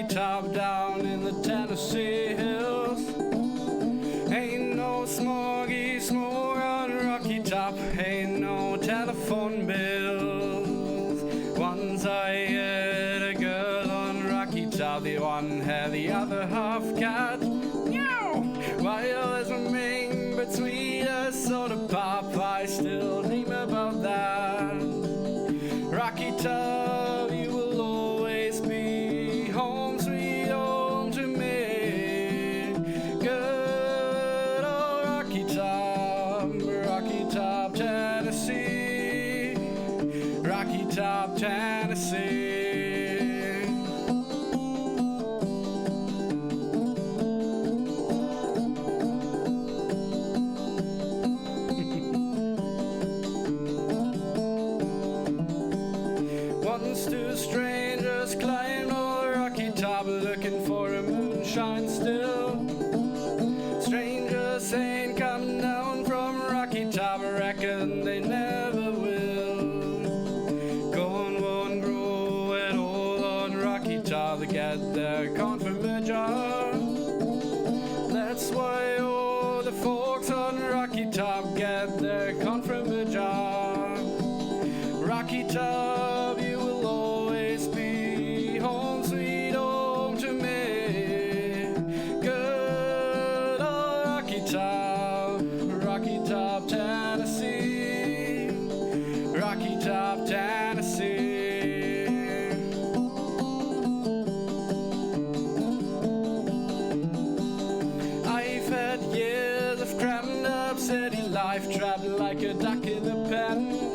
Top down in the Tennessee hills. Ain't no smoggy smoke on Rocky Top, ain't no telephone bills. Once I had a girl on Rocky Top, the one had the other half cat. Meow! While there's a ming between us soda pop, I still dream about that. Rocky Top, you will always be home, sweet home to me. Good old Rocky Top, Tennessee. Rocky Top, Tennessee. Once two strangers climbed on the Rocky Top, looking for a moonshine still. Strangers ain't coming down from Rocky Top, I reckon they never will. Corn won't grow at all on Rocky Top to get their corn from a jar. That's why all the folks on Rocky Top get their corn from a jar. Rocky Top, you will always be home, sweet home to me. Good old Rocky Top, Tennessee. Rocky Top, Tennessee. I've had years of crammed up city life, trapped like a duck in a pen.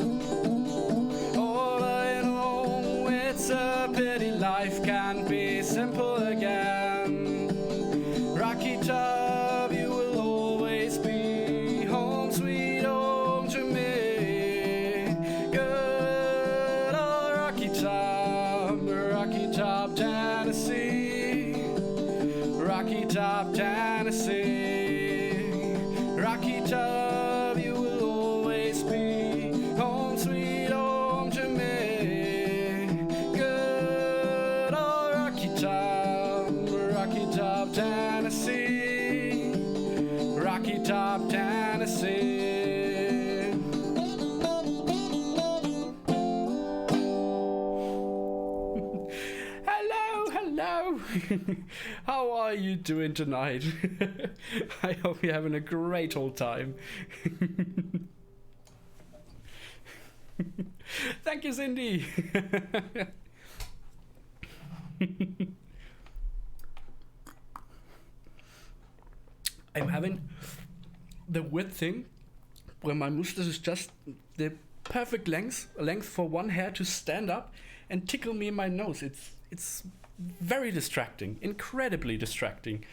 All I know, it's a pity life can't be simple again. Rocky Top, you will always be home, sweet home to me. Good old Rocky Top, Tennessee. Rocky Top, Tennessee. Rocky Top, you will always be home, sweet home to me. Good old Rocky Top, Tennessee. Top, Tennessee. Hello, hello. How are you doing tonight? I hope you're having a great old time. Thank you, Cindy. I'm having the weird thing where my mustache is just the perfect length for one hair to stand up and tickle me in my nose. It's very distracting, incredibly distracting.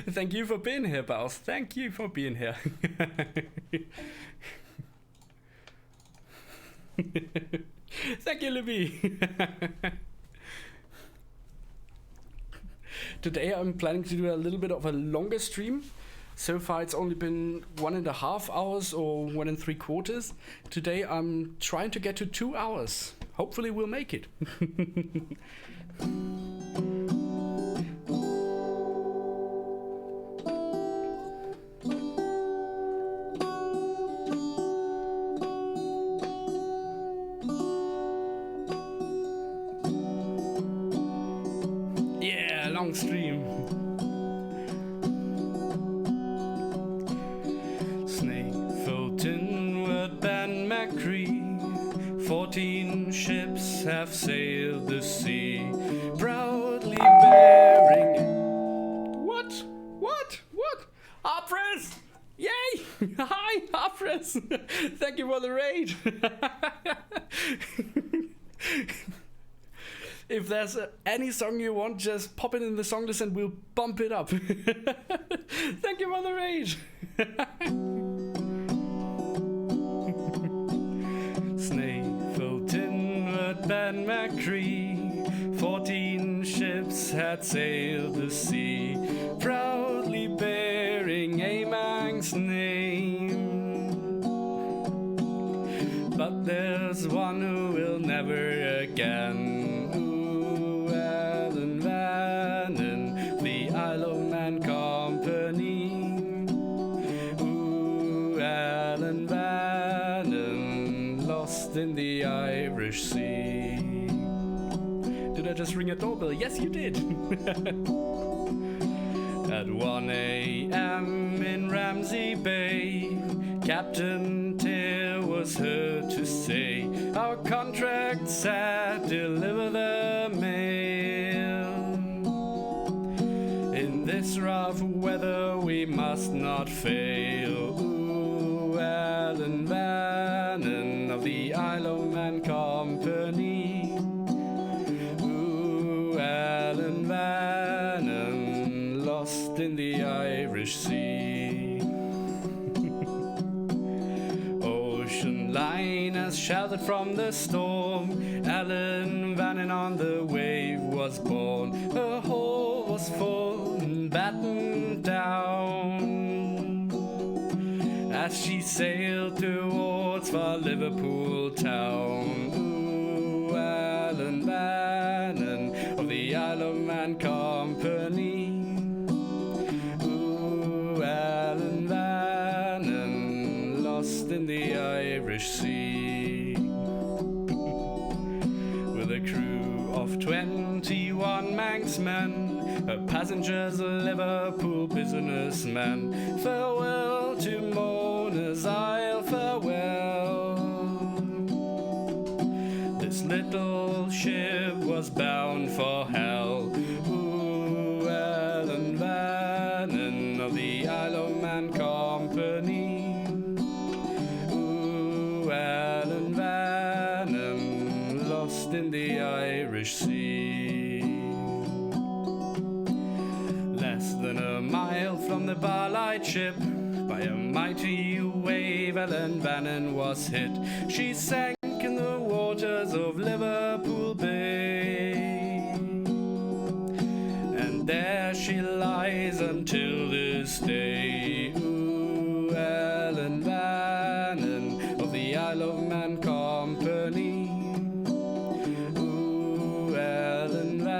Thank you for being here, Baus. Thank you for being here. Thank you, Libby. Today I'm planning to do a little bit of a longer stream. So far it's only been 1.5 hours or 1 3/4. Today I'm trying to get to 2 hours. Hopefully we'll make it. Yeah, long stream. Fulton, Ben Macri, 14 ships have sailed the sea, proudly bearing. What? Opris! Yay! Hi, Opris! Thank you for the raid. If there's any song you want, just pop it in the song list and we'll bump it up. Thank you for the raid. Fulton, Ben Macri, 14 ships had sailed the sea, proudly bearing Amang's name. But there's one who will never again, Llewellyn Vannon, the Isle of Man Company. Llewellyn Vannon, lost in the Irish Sea. Did I just ring a doorbell? Yes, you did. At 1 a.m. in Ramsey Bay, Captain Tear was heard to say, our contract said deliver the mail. In this rough weather we must not fail. Llewellyn Vannon of the Isle of Man Company. Llewellyn Vannon, lost in the Irish Sea. Ocean liners sheltered from the storm, Llewellyn Vannon on the wave was born. Her hull was full and battened down as she sailed towards far Liverpool town. Llewellyn Vannon of the Isle of Man Company. Llewellyn Vannon, lost in the Irish Sea. With a crew of 21 Manx men, her passengers Liverpool businessmen. Farewell to Mona's Isle, farewell. This little ship was bound for hell. Llewellyn Vannon of the Isle of Man Company. Llewellyn Vannon, lost in the Irish Sea. Less than a mile from the Barlight ship, by a mighty wave Llewellyn Vannon was hit. She sank in the waters of Liverpool Bay, and there she lies until this day. Llewellyn Vannon of the Isle of Man Company. Llewellyn Vannon,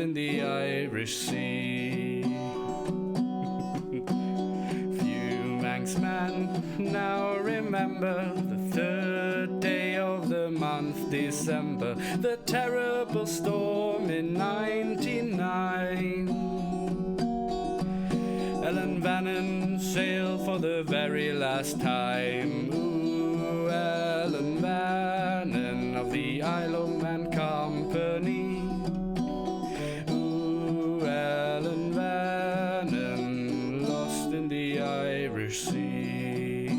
in the Irish Sea. Few Manxmen now remember the third day of the month December, the terrible storm in 99. Ellen Vannon sailed for the very last time. Ooh, Ellen Vannon of the Isle of Man Company. Ooh, Ellen Vannon lost in the Irish Sea.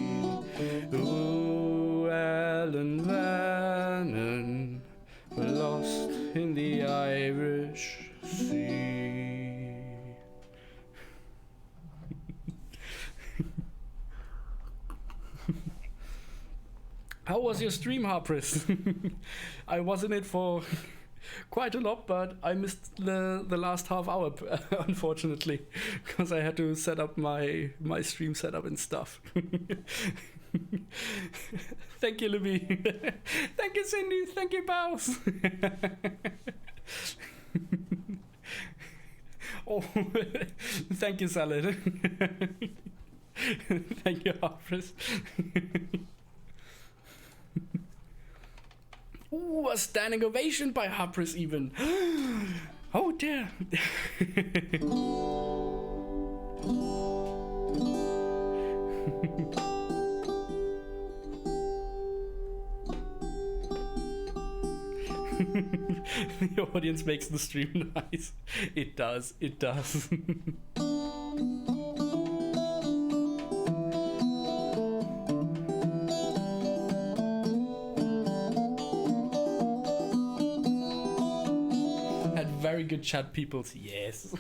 Ooh, Ellen Vannon lost in the Irish Sea. How was your stream, Harpris? I was in it for quite a lot, but I missed the last half hour, unfortunately, because I had to set up my stream setup and stuff. Thank you, Libby. Thank you, Cindy. Thank you, Bows. Oh, thank you, Salad. Thank you, Harpris. Ooh, a standing ovation by Harpris even. Oh dear. The audience makes the stream nice. It does, it does. Very good chat, people. Yes.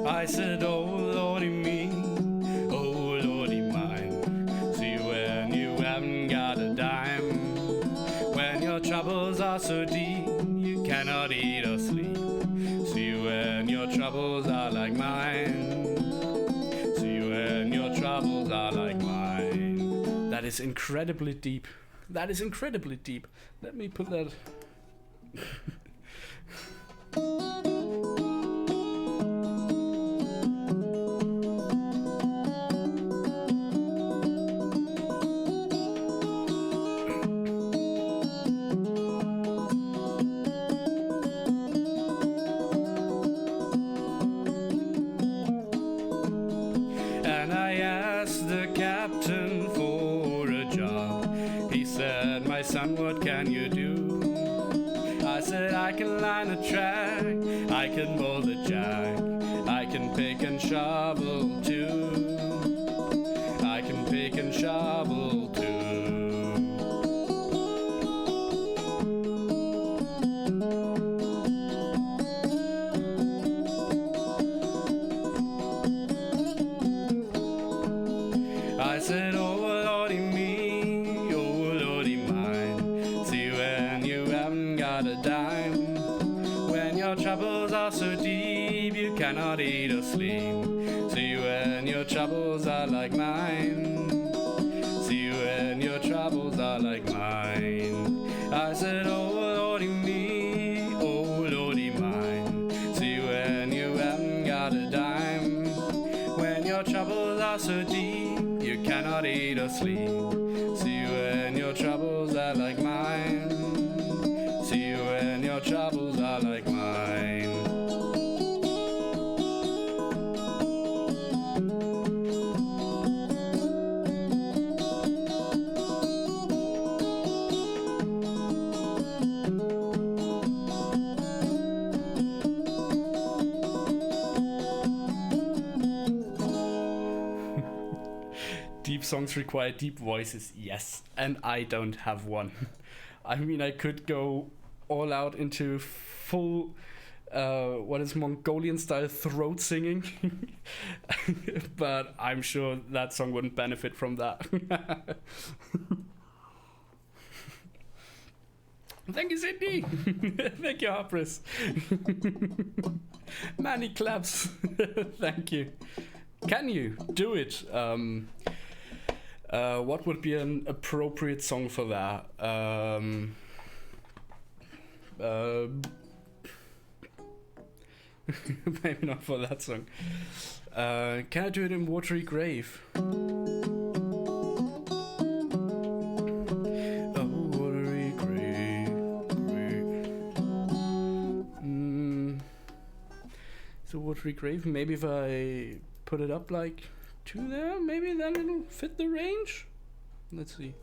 I said, oh Lordy me. Troubles are so deep, you cannot eat or sleep. See when your troubles are like mine. See when your troubles are like mine. That is incredibly deep. That is incredibly deep. Let me put that. What can you do? I said I can line a track, I can mold a jack, I can pick and shovel too. I can pick and shovel too. I said, oh Lordy me, oh Lordy mine. See when you haven't got a dime. When your troubles are so deep you cannot eat or sleep. See when your troubles are like mine. See when your troubles are like mine. I said, oh Lordy me, oh Lordy mine. See when you haven't got a dime. When your troubles are so deep you cannot eat or sleep. See when your troubles are like mine. See when your troubles are like mine. Deep songs require deep voices, yes, and I don't have one. I mean, I could go all out into full what is Mongolian style throat singing. But I'm sure that song wouldn't benefit from that. Thank you, Sydney. Thank you, Harpris. Many claps. Thank you. Can you do it? What would be an appropriate song for that? Maybe not for that song. Can I do it in Watery Grave? So Watery Grave, maybe if I put it up like to there, maybe then it'll fit the range. Let's see.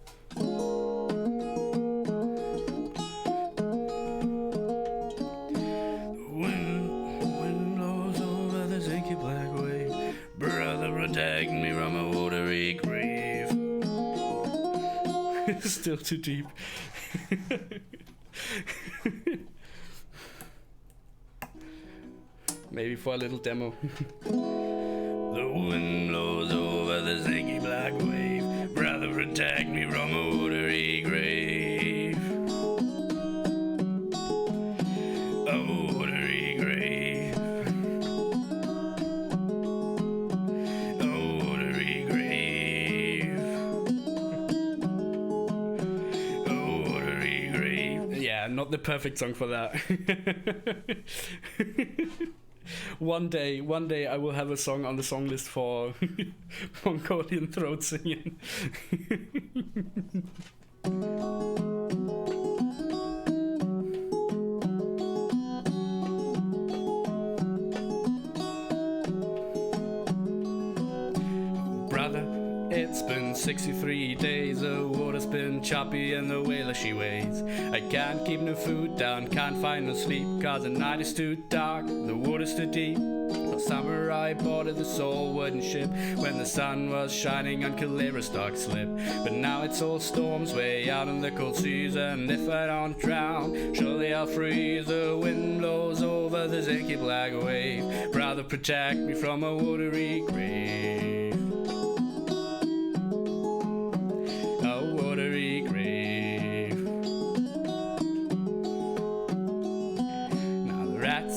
Wind blows over the zinky black wave. Brother, protect me from a watery grave. Still too deep. Maybe for a little demo. The wind blows over the zinky black wave. Brother, protect me from a watery grave. A watery grave. A watery grave. A watery grave. Yeah, not the perfect song for that. One day I will have a song on the song list for Mongolian throat singing. Brother, it's been 63 days, the water's been choppy and the whaler she weighs. I can't keep no food down, can't find no sleep, cause the night is too dark, the water's too deep. The samurai boarded the sole wooden ship when the sun was shining on Kalira's dark slip. But now it's all storms way out in the cold seas, and if I don't drown, surely I'll freeze. The wind blows over the zinky black wave. Brother, protect me from a watery grave.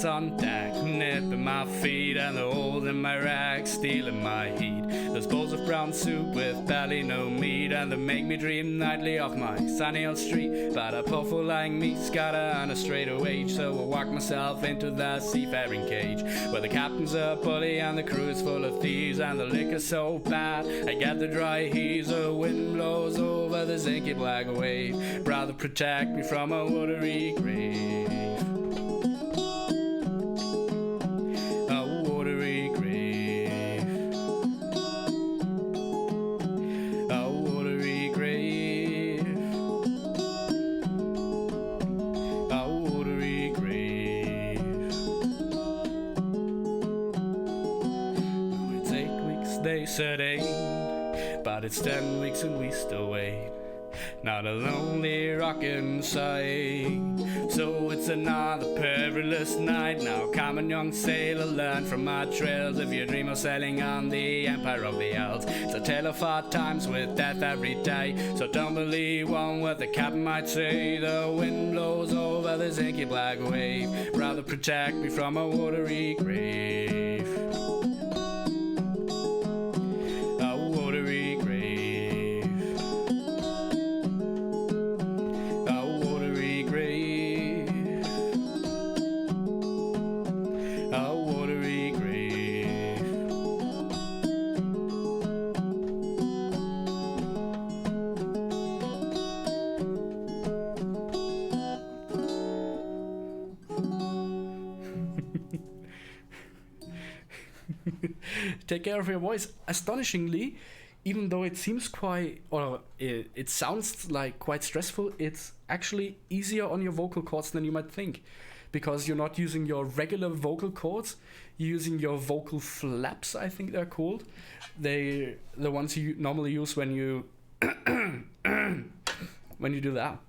On deck, nipping my feet, and the holes in my rack stealing my heat. There's bowls of brown soup with barely no meat, and they make me dream nightly of my sunny old street. But a powerful lying meat's got on a straighter wage, so I walk myself into the seafaring cage, where the captain's a bully and the crew is full of thieves, and the liquor's so bad I get the dry heaves. The wind blows over the zinky black wave. Brother, protect me from a watery grave. Said ain't, but it's 10 weeks and we still wait. Not a lonely rock in sight, so it's another perilous night. Now come on, young sailor, learn from my trails. If you dream of sailing on the Empire of the Elves, it's a tale of hard times with death every day. So don't believe one word the captain might say. The wind blows over the zinky black wave. Brother, protect me from a watery grave. Take care of your voice. Astonishingly, even though it seems quite, or it sounds like quite stressful, it's actually easier on your vocal cords than you might think, because you're not using your regular vocal cords, you're using your vocal flaps, I think they're called. They're the ones you normally use when you when you do that.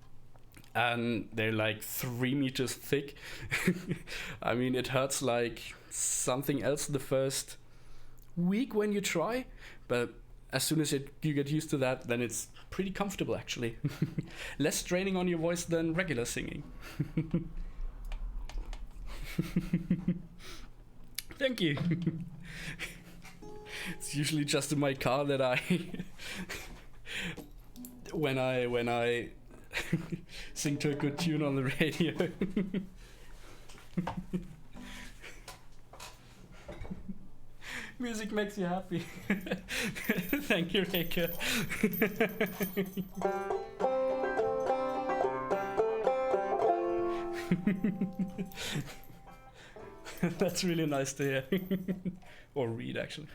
and they're like 3 meters thick. I mean, it hurts like something else the first week when you try, but as soon as you get used to that, then it's pretty comfortable actually. Less straining on your voice than regular singing. Thank you. It's usually just in my car that I when I sing to a good tune on the radio. Music makes you happy. Thank you, Reka. That's really nice to hear. Or read, actually.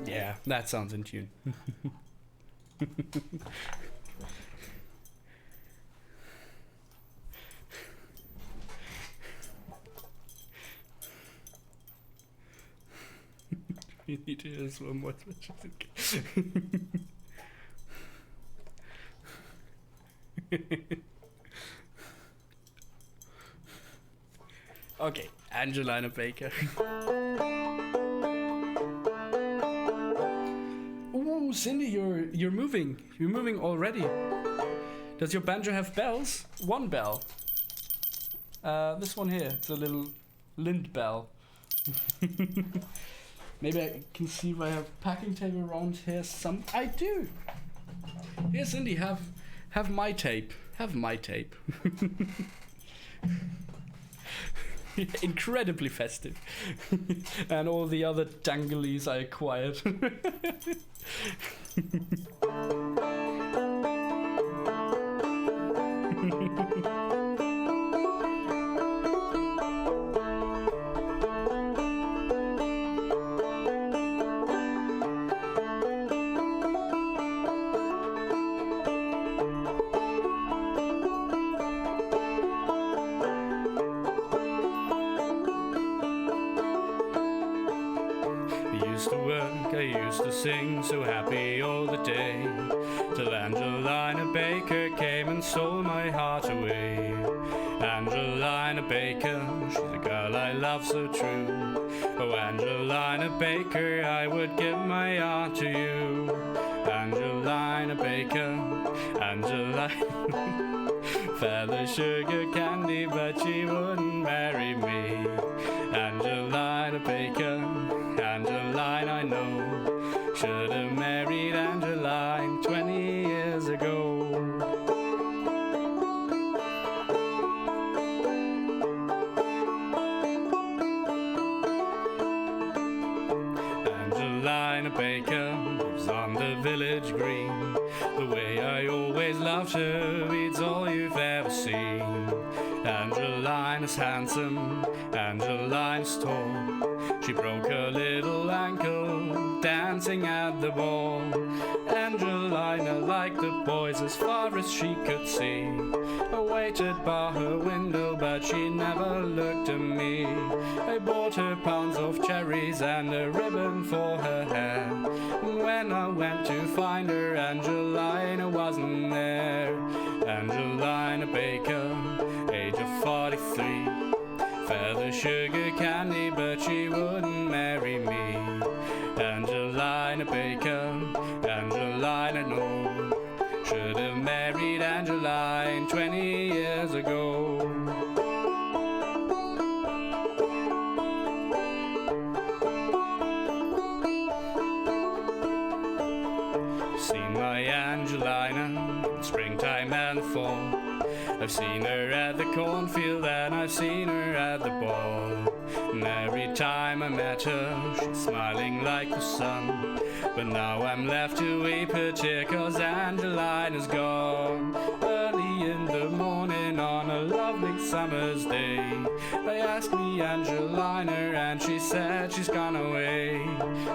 Yeah, that sounds in tune. You need to hear this one more. Okay, Angelina Baker. Ooh, Cindy, you're moving. You're moving already. Does your banjo have bells? One bell. This one here. It's a little lint bell. Maybe I can see if I have packing tape around here. I do. Here, Cindy, have my tape. Have my tape. Incredibly festive. And all the other danglies I acquired. I used to sing so happy all the day, till Angelina Baker came and stole my heart away. Angelina Baker, she's a girl I love so true. Oh, Angelina Baker, I would give my heart to you. Angelina Baker, Angelina feather sugar candy, but she wouldn't marry me. Angelina Baker, Angeline I know, should have married Angeline 20 years ago. Angelina Baker lives on the village green. The way I always loved her beats all you've ever seen. Angelina's handsome, Angelina's tall. She broke her little ankle dancing at the ball. Angelina liked the boys as far as she could see. I waited by her window, but she never looked at me. I bought her pounds of cherries and a ribbon for her hair. And when I went to find her, Angelina wasn't there. Angelina Baker, age of 43. Feather sugar candy, but she wouldn't marry me. Angelina Baker, Angelina no, should have married Angeline 20 years ago. Seen my Angelina in springtime and the fall. I've seen her at the cornfield and I've seen her at the ball. And every time I met her, she's smiling like the sun. But now I'm left to weep her tear, 'cause Angelina's gone. Early in the morning on a lovely summer's day. They asked me Angelina and she said she's gone away.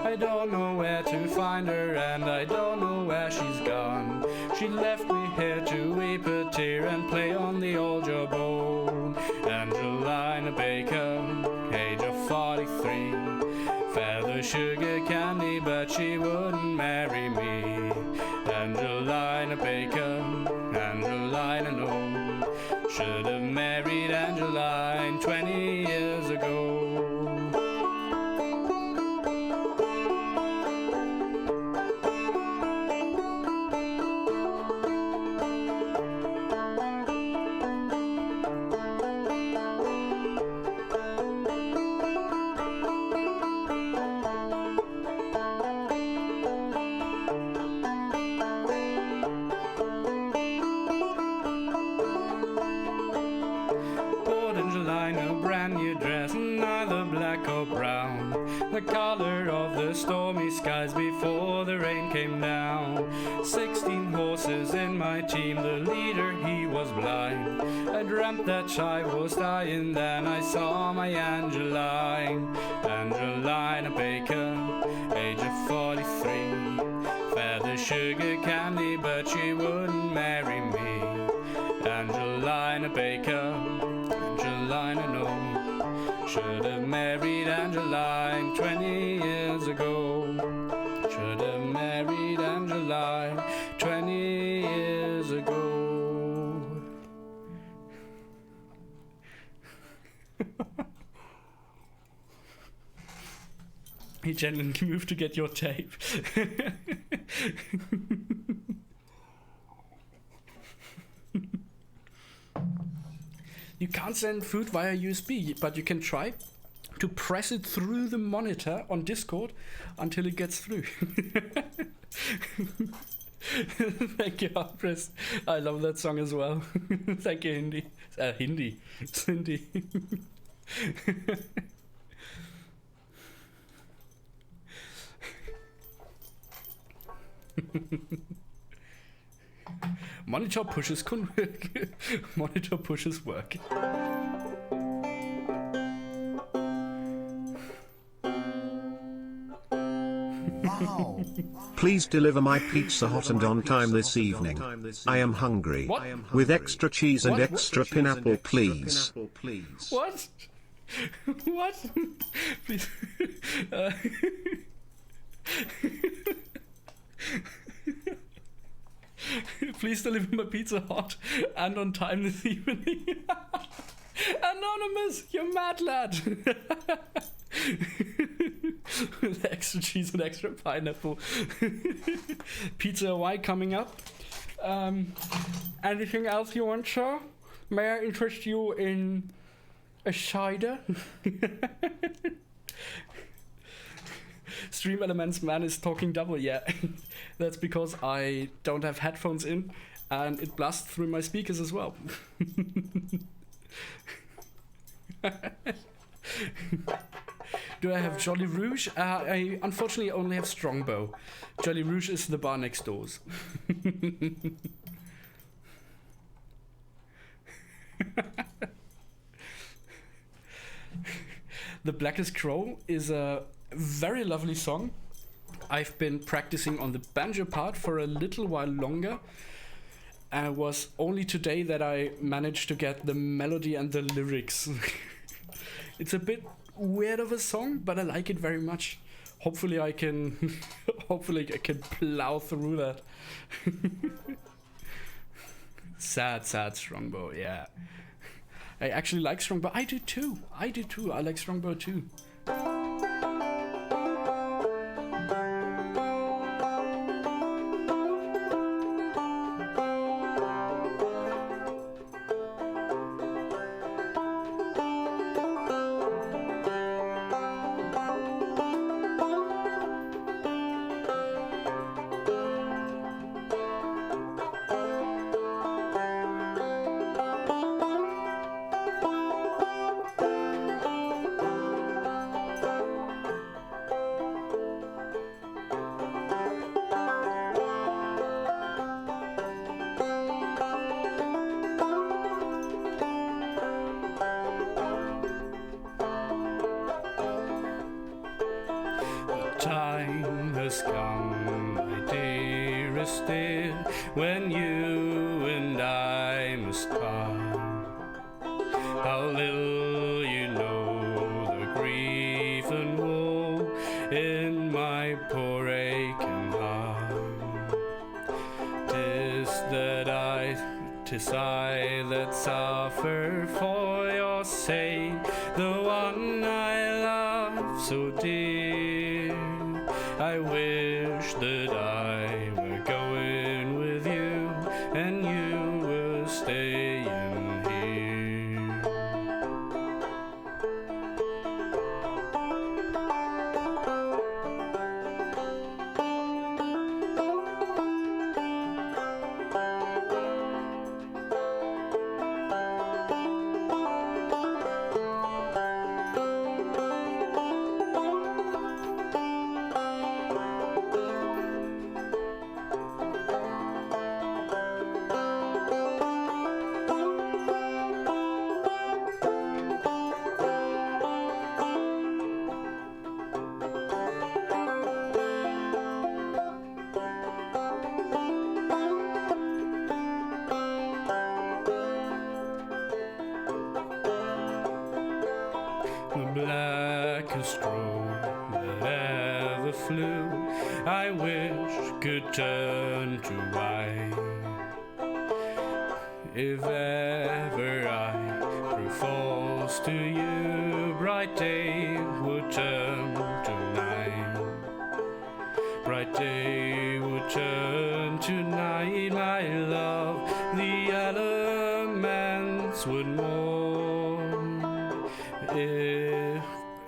I don't know where to find her and I don't know where she's gone. She left me here to weep a tear and play on the old jawbone. Angelina Baker, age of 43, feather sugar candy but she wouldn't marry me. Angelina Baker, Angelina no, should have married Angeline 20 years ago. The color of the stormy skies before the rain came down. 16 horses in my team, the leader he was blind. I dreamt that I was dying, then I saw my Angeline. Angelina Baker, age of 43, feather sugar candy but she wouldn't marry me. Angelina Baker, Angelina no, should have married Angeline 20 years ago. Should have married Angeline 20 years ago. He genuinely moved to get your tape. You can't send food via USB, but you can try to press it through the monitor on Discord until it gets through. Thank you, Chris. I love that song as well. Thank you, Hindi. Hindi. It's Hindi. Monitor pushes can work. Monitor pushes work. Wow. Please deliver my pizza hot and on time this evening. I am hungry. What? With extra cheese and extra pineapple, please. What? What? Please. Please deliver my pizza hot and on time this evening. Anonymous, you mad lad. With extra cheese and extra pineapple. Pizza Hawaii coming up. Anything else you want, sir? May I interest you in a cider? Stream Elements man is talking double, yeah. That's because I don't have headphones in and it blasts through my speakers as well. Do I have Jolly Rouge? I unfortunately only have Strongbow. Jolly Rouge is the bar next doors. The Blackest Crow is a very lovely song. I've been practicing on the banjo part for a little while longer, and it was only today that I managed to get the melody and the lyrics. It's a bit weird of a song, but I like it very much. Hopefully I can plow through that. Sad Strongbow, yeah. I actually like Strongbow. I do too. I like Strongbow too. time has come, my dearest dear, when you and I must part. How little you know the grief and woe in my poor aching heart. 'Tis I that suffer for your sake, the one I love so dear. I wish that I were going with you and you were staying here. The blackest road that ever flew, I wish could turn to white. If ever I grew false to you, bright day would turn to night. Bright day would turn to night, my love. The elements would mourn.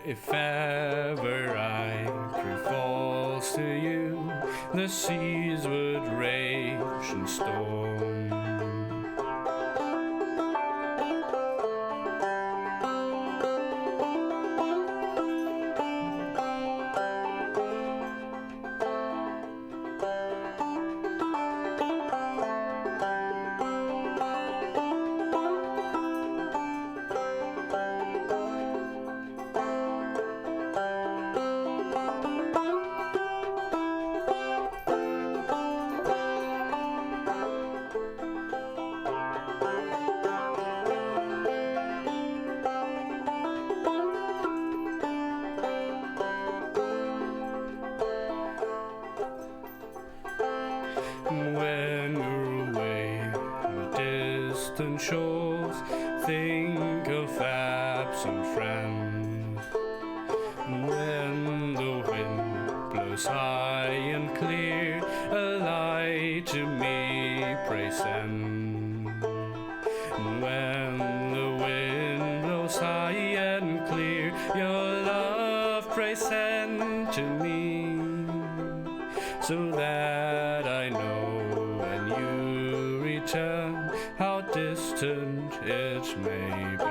If ever I grew false to you, the seas would rage and storm. When you're away on distant shores, think of absent friends. When the wind blows high and clear, a light to me pray send. When the wind blows high and clear, your love pray send to me, so that I know when you return how distant it may be.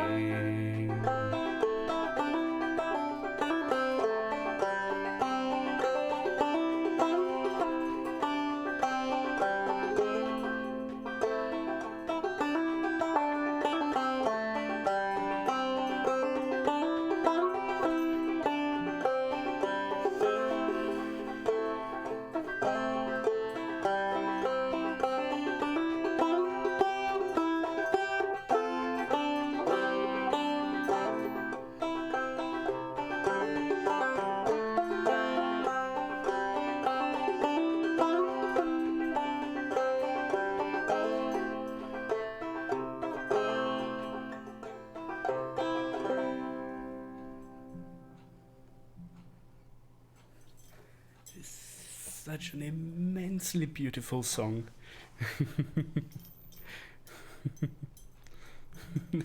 Such an immensely beautiful song.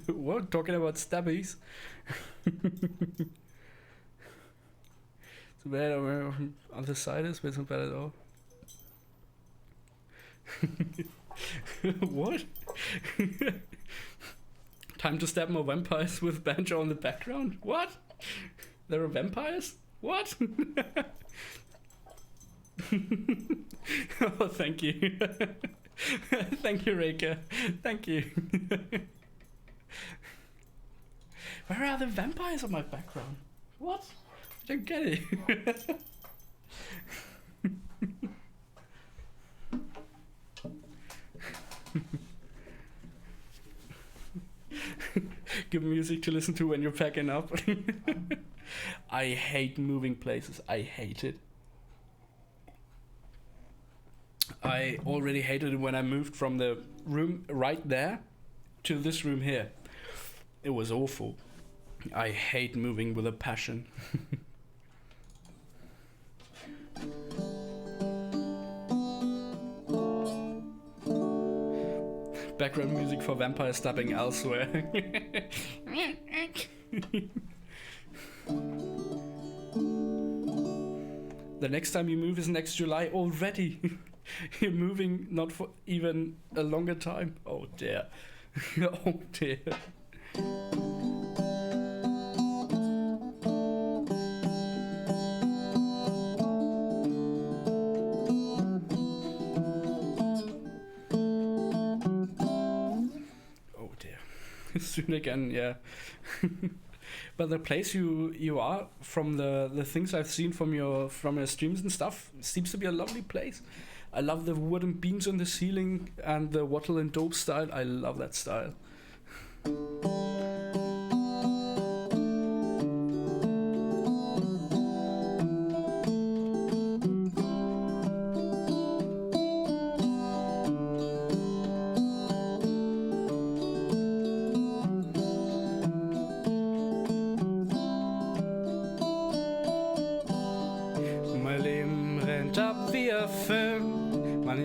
What? Talking about stabbies? Too bad on the other side is, but it's not bad at all. What? Time to stab more vampires with Banjo on the background? What? There are vampires? What? Oh, thank you. Thank you, Reika. Thank you. Where are the vampires on my background? What? I don't get it. good music to listen to when you're packing up. I hate moving places. I hate it. I already hated it when I moved from the room right there to this room here. It was awful. I hate moving with a passion. Background music for vampire stabbing elsewhere. The next time you move is next July already. You're moving not for even a longer time. Oh dear. Oh dear. Soon again, yeah. But the place you are, from the things I've seen from your streams and stuff, seems to be a lovely place. I love the wooden beams on the ceiling and the wattle and dope style. I love that style.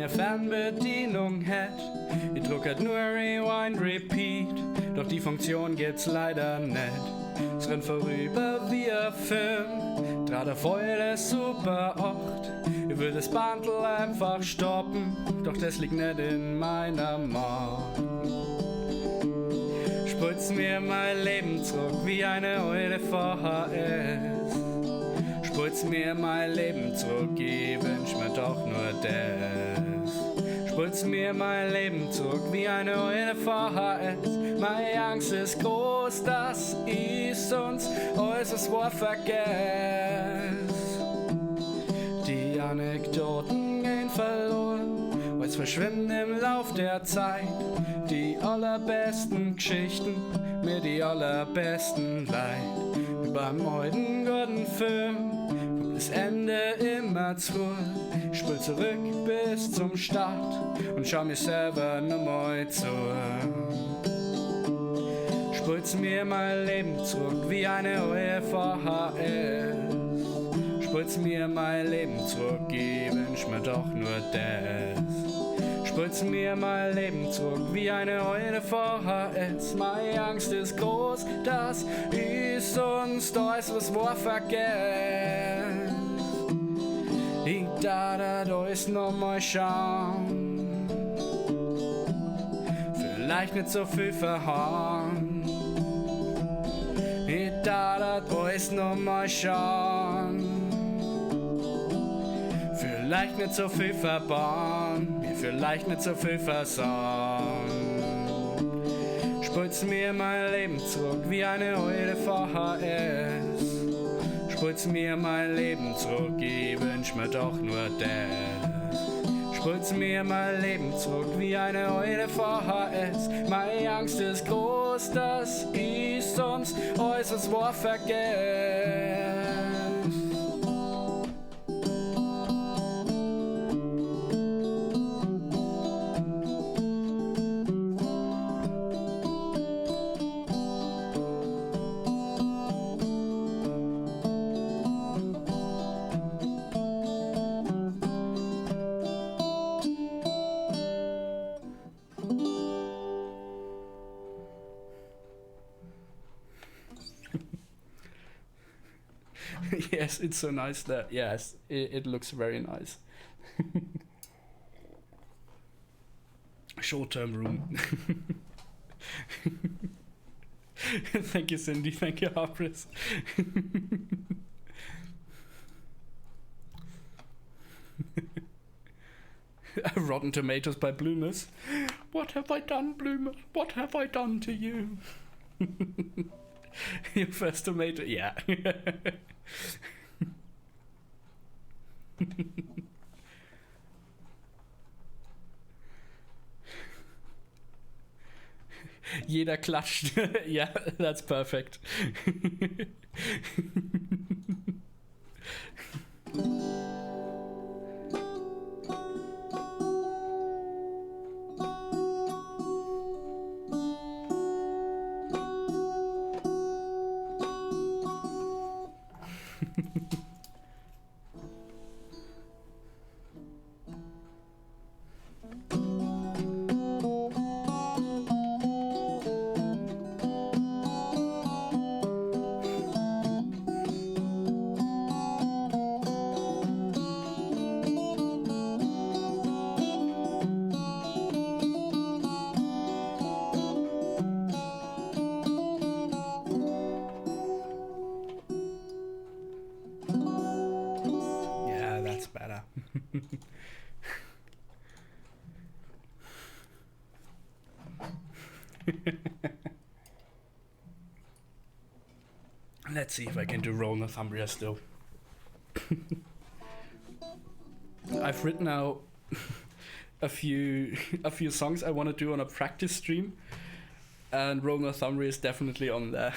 Fernbedienung hat. Ich drucket nur Rewind, Repeat, doch die Funktion gibt's leider nicht. Es rennt vorüber wie ein Film, draht der volle super 8. Ich will das Bandel einfach stoppen, doch das liegt nicht in meiner Macht. Spult's mir mein Leben zurück wie eine alte VHS. Spult's mir mein Leben zurück, ich wünsch mir doch nur das. Spult's mir mein Leben zurück wie eine alte VHS. Meine Angst ist groß, dass ich sonst äußerst Wort vergess. Die Anekdoten gehen verloren, weil's verschwinden im Lauf der Zeit. Die allerbesten Geschichten, mir die allerbesten Leid. Wie beim heutigen guten Film kommt das Ende immer zurück. Ich spul zurück bis zum Start und schau mir selber nur mal zu. Spul's mir mein Leben zurück wie eine alte VHS. Spul's mir mein Leben zurück, ich wünsch mir doch nur das. Spul's mir mein Leben zurück wie eine alte VHS. Meine Angst ist groß, dass ich sonst äußeres Wort vergess. Ich darf euch noch mal schauen, vielleicht nicht so viel verhauen. Ich darf euch noch mal schauen, vielleicht nicht so viel verbauen, mir vielleicht nicht so viel versauen. Spult's mir mein Leben zurück wie eine alte VHS. Spult's mir mein Leben zurück, ich wünsch mir doch nur das. Spult's mir mein Leben zurück wie eine alte VHS. Meine Angst ist groß, dass ich sonst äußerst Wort vergess. Yes, it's so nice that, yes, it looks very nice. Short-term room. Thank you, Cindy. Thank you, Harpris. Rotten Tomatoes by Bloomers. What have I done, Bloomer? What have I done to you? Your first tomato, yeah. jeder klatscht. Yeah, that's perfect. Yeah, that's better. Let's see if I can do Roll Northumbria still. I've written out a few songs I want to do on a practice stream, and Roll Northumbria is definitely on there.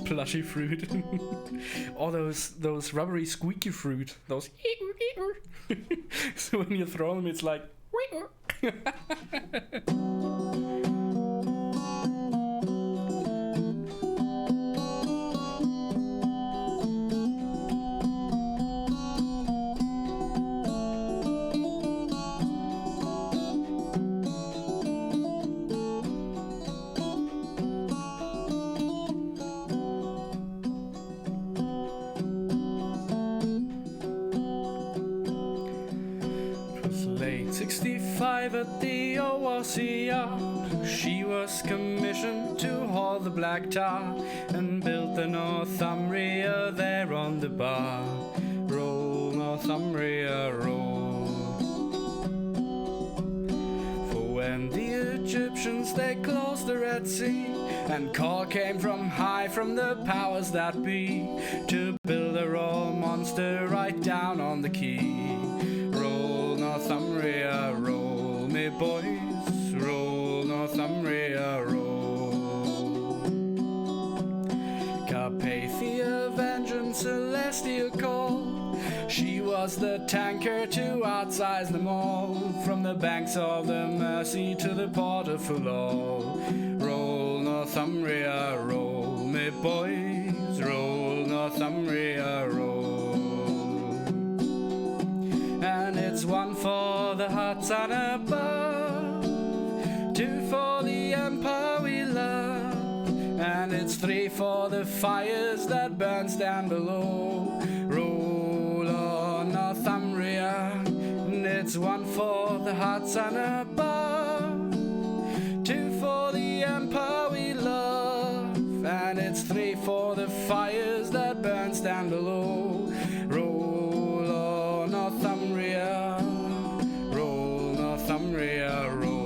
Plushy fruit. Or those rubbery squeaky fruit. Those so when you throw them it's like late 65 at the ORCR. She was commissioned to haul the black tar and built the Northumbria there on the bar. Roll Northumbria, roll. For when the Egyptians they closed the Red Sea, and call came from high from the powers that be to build a roll monster right down on the quay. Roll Northumbria, roll, me boys, roll Northumbria, roll. Carpathia, vengeance, celestial call. She was the tanker to outsize them all, from the banks of the Mersey to the port of Fulall. Roll Northumbria, roll, me boys, roll Northumbria, roll. And it's one for the huts on above, two for the empire we love, and it's three for the fires that burns down below. Roll on Northumbria, and it's one for the huts on above, two for the empire we love, and it's three for the fires that burns down below. Roll on Northumbria, roll Northumbria, roll.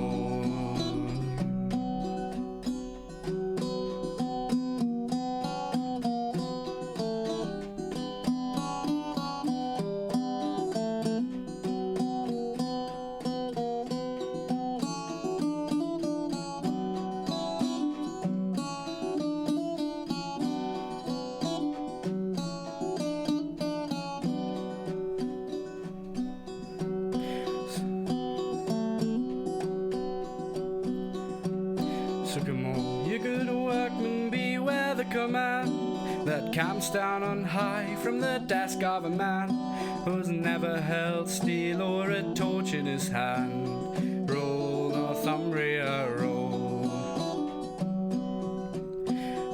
Sycamore, you good workman, beware the command that comes down on high from the desk of a man who's never held steel or a torch in his hand. Roll Northumbria, roll.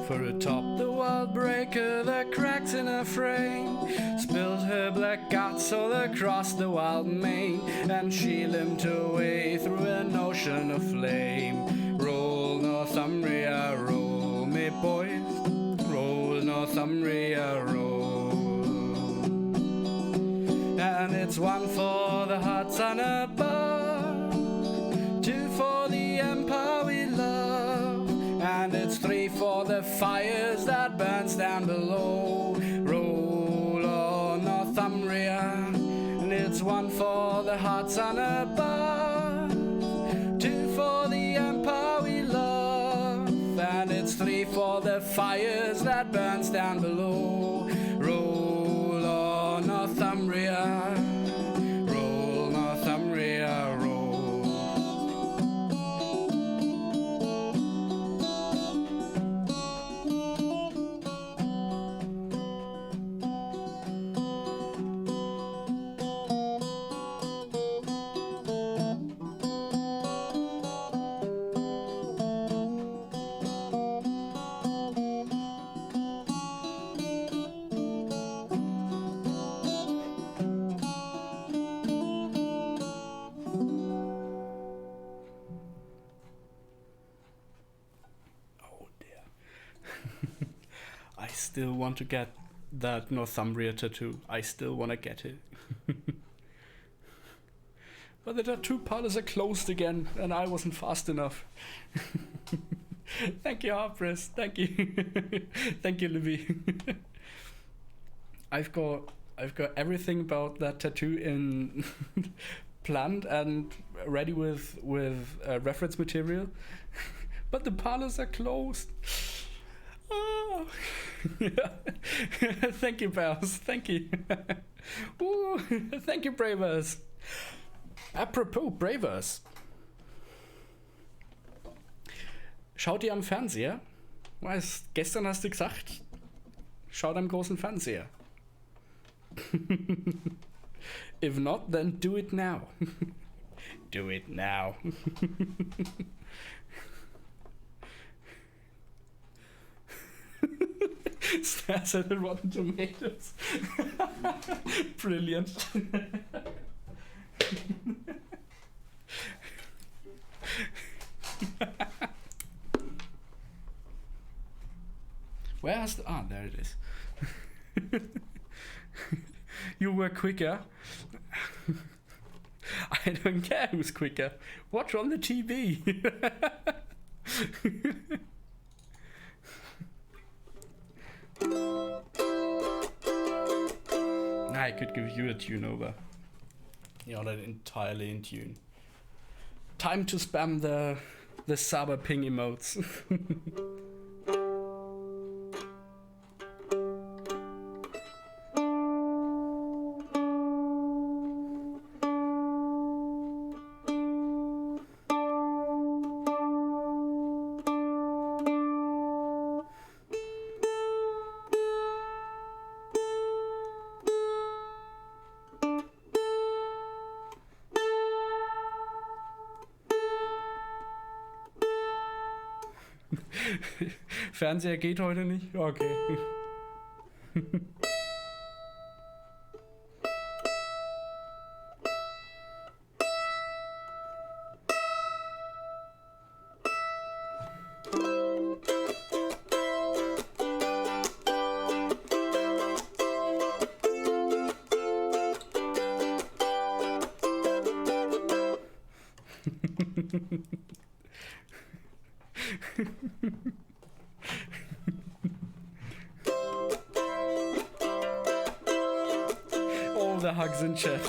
For atop the wild breaker that cracks in her frame, spilled her black guts all across the wild main, and she limped away through an ocean of flame. Roll Northumbria, roll, me boys, roll Northumbria, roll. it's 1 for the hot sun above, 2 for the empire we love, and it's 3 for the fires that burns down below. Roll on Northumbria, and it's 1 for the hot sun above, 2 for the empire we love, and it's 3 for the fires that burns down below. Roll on Northumbria, roll Northumbria, roll. I still want to get that Northumbria tattoo. I still want to get it. But the tattoo parlors are closed again, and I wasn't fast enough. Thank you, Harpris. Thank you. Thank you, Livy. I've got everything about that tattoo in planned and ready with reference material, but the parlors are closed. Oh. Thank you, Bells. Thank you. Ooh, thank you, Bravers. Apropos Bravers. Schaut ihr am Fernseher? Gestern hast du gesagt, schaut am großen Fernseher. If not, then do it now. Do it now. Stars at the Rotten Tomatoes. Brilliant. Where has the... Ah, there it is. You were quicker. I don't care who's quicker. Watch on the TV. I could give you a tune over. You're not entirely in tune. Time to spam the Saber ping emotes. Fernseher geht heute nicht? Okay. All the hugs in chat.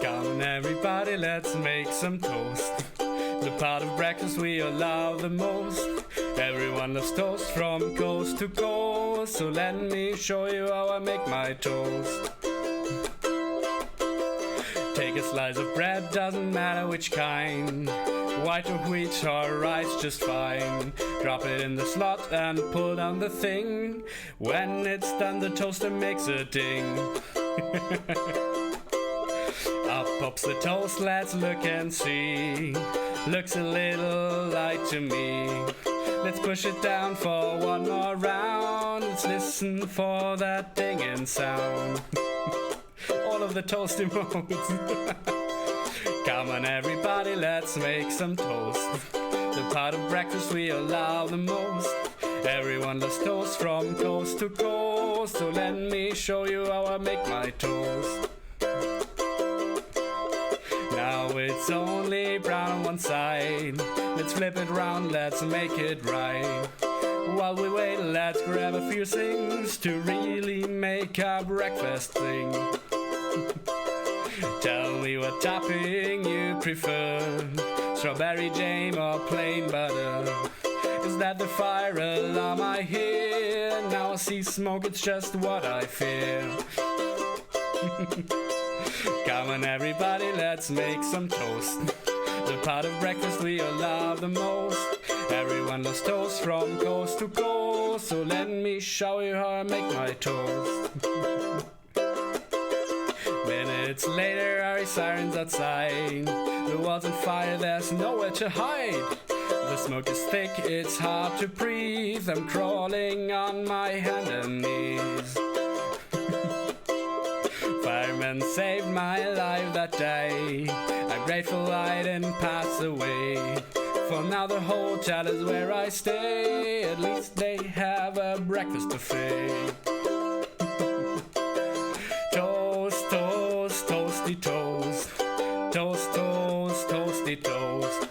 Come on everybody, let's make some toast. The part of breakfast we all love the most. Everyone loves toast from coast to coast. So let me show you how I make my toast. Take a slice of bread, doesn't matter which kind. White or wheat or rice, just fine. Drop it in the slot and pull down the thing. When it's done, the toaster makes a ding. Up pops the toast, let's look and see. Looks a little light to me. Let's push it down for one more round. Let's listen for that dinging sound. All of the toast emotes. Come on everybody, let's make some toast. The part of breakfast we allow the most. Everyone loves toast from coast to coast. toast. So let me show you how I make my toast. Now it's only brown on one side. Let's flip it round, let's make it right. While we wait, let's grab a few things to really make our breakfast thing. Tell me what topping you prefer, strawberry jam or plain butter. Is that the fire alarm I hear? Now I see smoke, it's just what I fear. Come on everybody, let's make some toast. The part of breakfast we all love the most. Everyone loves toast from coast to coast. So let me show you how I make my toast. Minutes later, our sirens outside. The world's on fire, there's nowhere to hide. The smoke is thick, it's hard to breathe. I'm crawling on my hands and knees. Firemen saved my life that day. I'm grateful I didn't pass away. For now the hotel is where I stay. At least they have a breakfast buffet. Toast, toast, toasty toast. Toast, toast, toasty toast.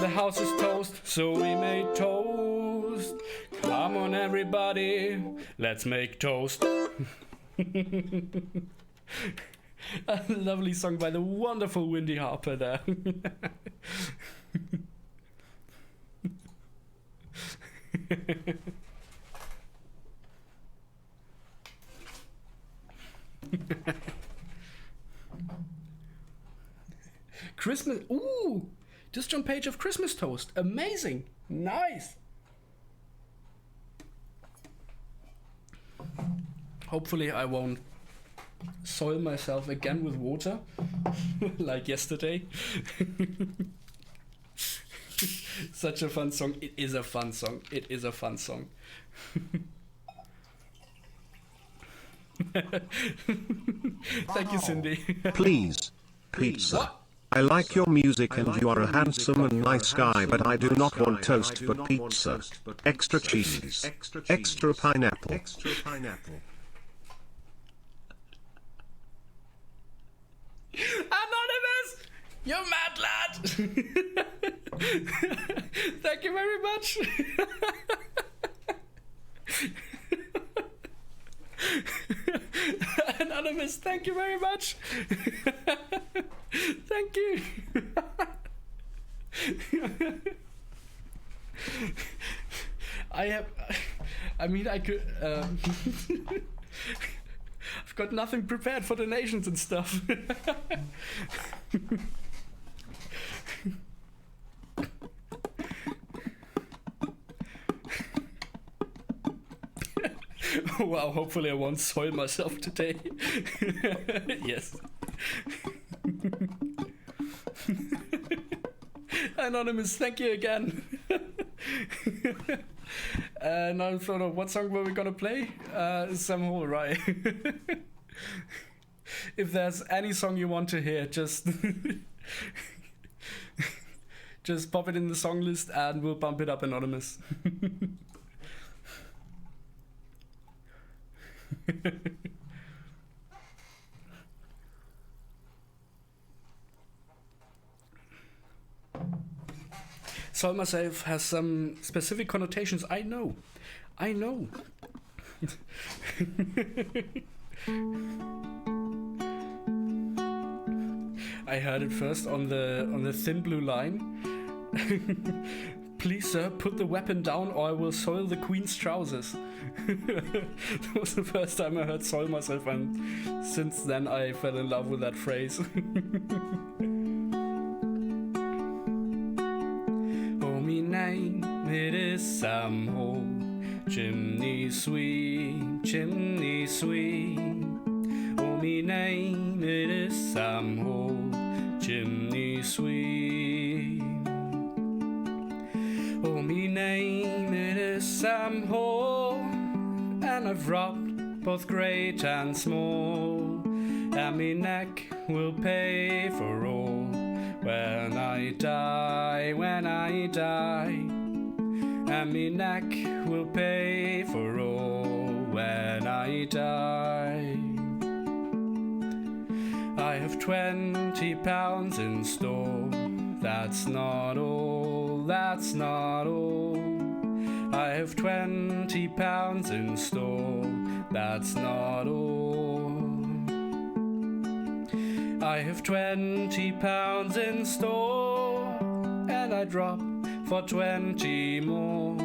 The house is toast, so we made toast. Come on everybody, let's make toast. A lovely song by the wonderful Wendy Harper there. Christmas. Ooh, disc on page of Christmas toast. Amazing. Nice. Hopefully I won't soil myself again with water like yesterday. Such a fun song. It is a fun song. It is a fun song. Thank you, Cindy. Please, pizza. I like your music and you are a handsome and nice guy, but I do not want toast but pizza. Extra cheese. Extra pineapple. Extra pineapple. Anonymous! You're mad, lad! Thank you very much. Anonymous, thank you very much. Thank you. I could I've got nothing prepared for donations and stuff. Wow, hopefully I won't soil myself today. Yes. Anonymous, thank you again. Now in front of what song were we gonna play? Sam Hall, right? If there's any song you want to hear, just just pop it in the song list and we'll bump it up, Anonymous. Soil myself has some specific connotations. I know. I heard it first on the Thin Blue Line. Please, sir, put the weapon down or I will soil the Queen's trousers. That was the first time I heard soil myself, and since then I fell in love with that phrase. Oh, me name, it is Sam Hall. Chimney sweep, chimney sweep. Oh, me name, it is Sam Hall. Chimney sweep. Oh, me name, it is Sam Hall, and I've robbed both great and small, and me neck will pay for all when I die, and me neck will pay for all when I die. I have £20 in store. That's not all, that's not all. I have £20 in store. That's not all. I have £20 in store, and I drop for 20 more.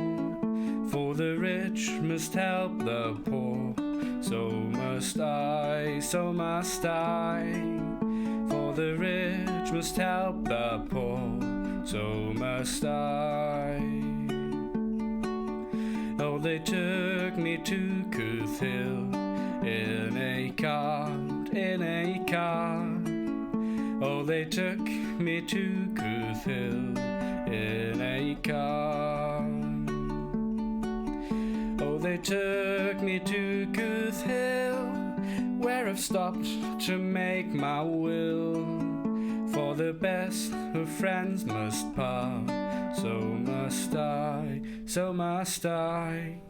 For the rich must help the poor, so must I, so must I. For the rich must help the poor, so must I. Oh, they took me to Couth Hill in a cart, in a cart. Oh, they took me to Couth Hill in a cart. Oh, they took me to Couth Hill, where I've stopped to make my will. For the best of friends must part, so must I, so must I.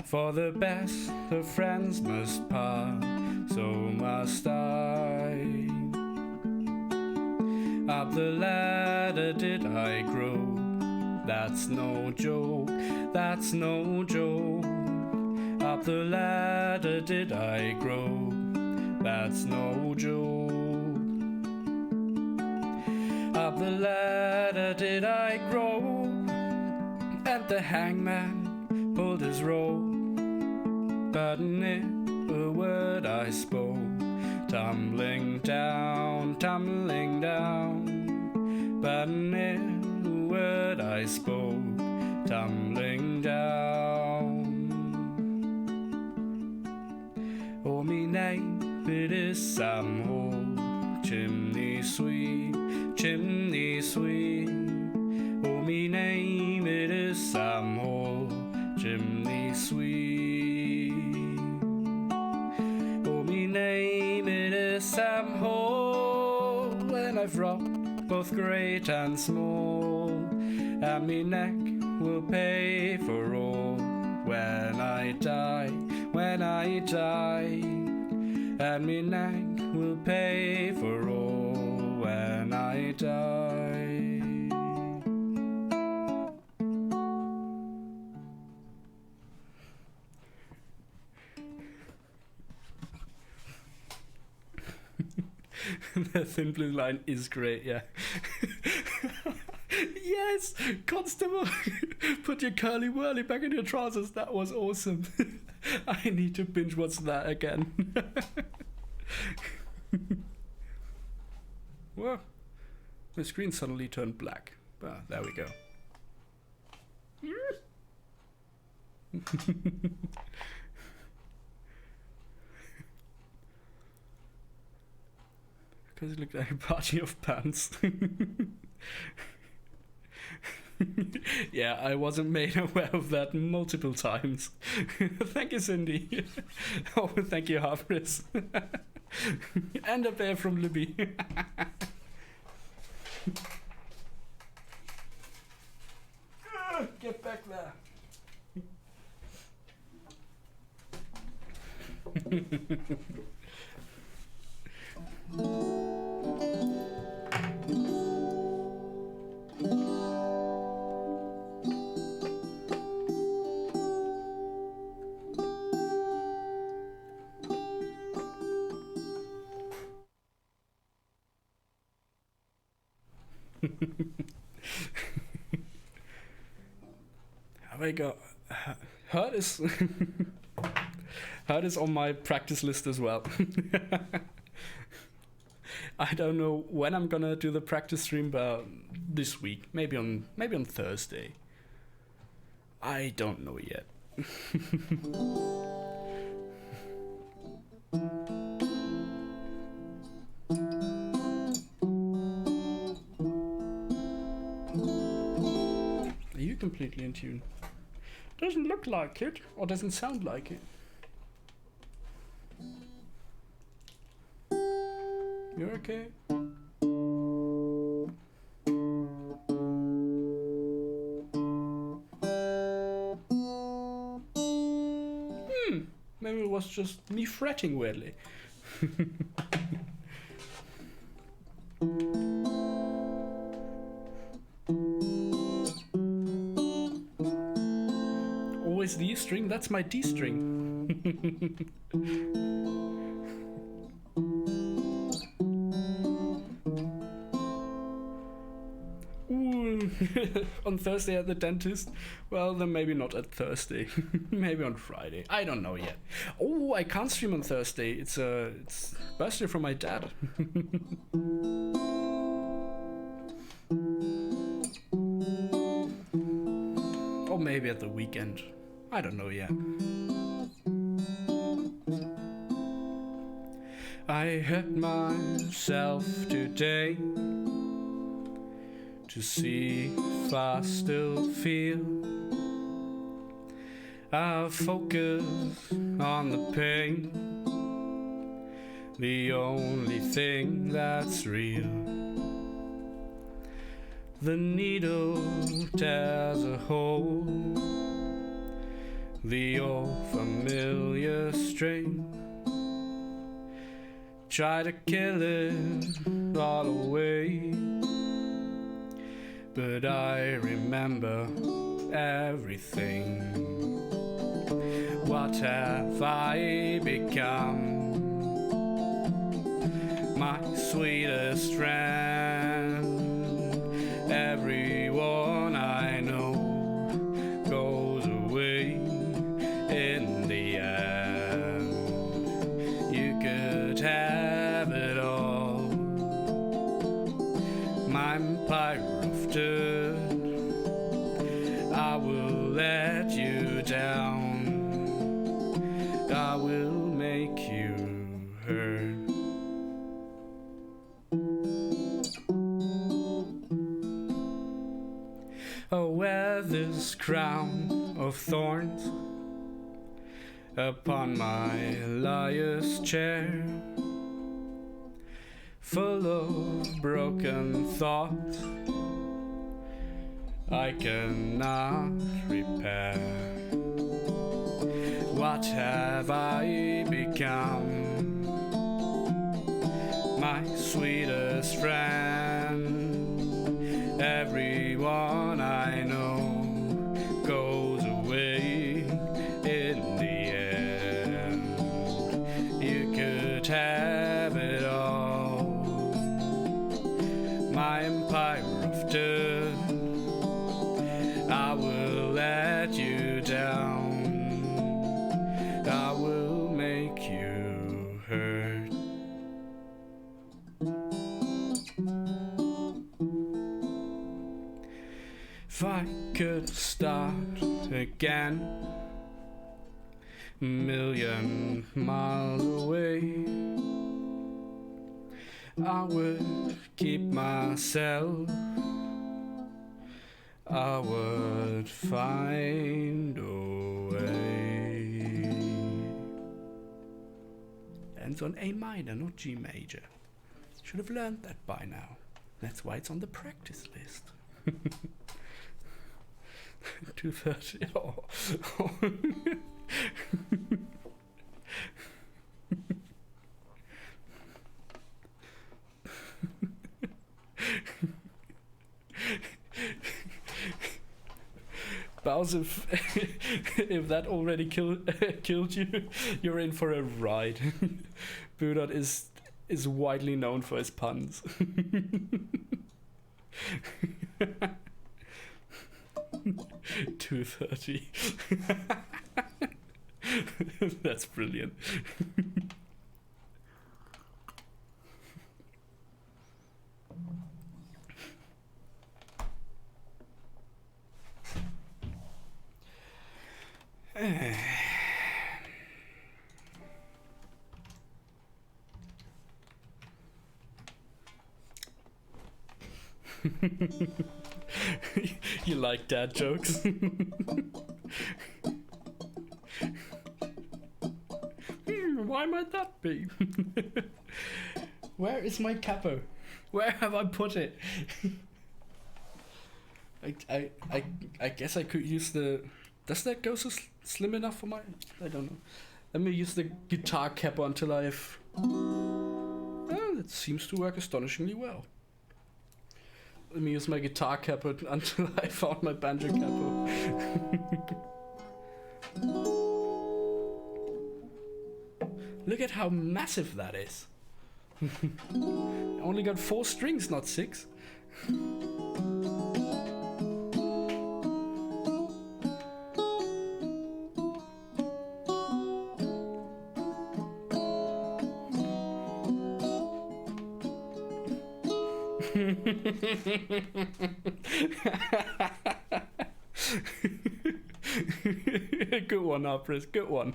For the best of friends must part, so must I. Up the ladder did I grow, that's no joke, that's no joke. Up the ladder did I grow, that's no joke. Up the ladder did I grow, and the hangman pulled his rope. But never a word I spoke, tumbling down, tumbling down. But never a word I spoke, tumbling down. Oh, me name it is Sam Hall, chimney sweet, chimney sweet. Oh, me name it is Sam Hall, chimney sweet. Oh, me name it is Sam Hall, and I've robbed both great and small, and me neck will pay for all when I die, when I die. And me neck will pay for all when I die. The Thin Blue Line is great, yeah. Yes, Constable, put your curly whirly back in your trousers. That was awesome. I need to binge watch that again. Well, the screen suddenly turned black. Ah, there we go. Because it looked like a party of pants. Yeah, I wasn't made aware of that multiple times. Thank you, Cindy. Oh, thank you, Harpris. And a bear from Libby. Get back there. Have I got Hurt is Hurt is on my practice list as well. I don't know when I'm gonna do the practice stream, but this week, maybe on Thursday. I don't know yet. Are you completely in tune? Doesn't look like it, or doesn't sound like it. You're okay? was just me fretting weirdly. Always the E string, that's my D string. Ooh, on Thursday at the dentist? Well, then maybe not at Thursday. Maybe on Friday. I don't know yet. Oh, I can't stream on Thursday. It's birthday from my dad. Or maybe at the weekend. I don't know yet. I hurt myself today to see if I still feel. I focus on the pain, the only thing that's real. The needle tears a hole, the old familiar string. Try to kill it all away, but I remember everything. What have I become? My sweetest friend. Everyone I know goes away in the end. You could have it all. My empire of dirt, I will let you down. I will make you hurt. Oh, wear this crown of thorns upon my liar's chair, full of broken thoughts I cannot repair. What have I become? My sweetest friend. Everyone I know goes away in the end. You could have it all. My empire of dirt, I will let you down. I will make you hurt. If I could start again, a million miles away, I would keep myself. I would find a way. Ends on A minor, not G major. Should have learned that by now. That's why it's on the practice list. 2:30. Oh. Bowser, if that already killed you, you're in for a ride. Budot is widely known for his puns. 2:30. That's brilliant. You like dad jokes? Why might that be? Where is my capo? Where have I put it? I guess I could use the... Does that go so slim enough for my... I don't know. Let me use the guitar capo until I've... Well, it seems to work astonishingly well. Let me use my guitar capo until I found my banjo capo. Look at how massive that is. I only got 4 strings, not 6. Good one, Opris. Good one.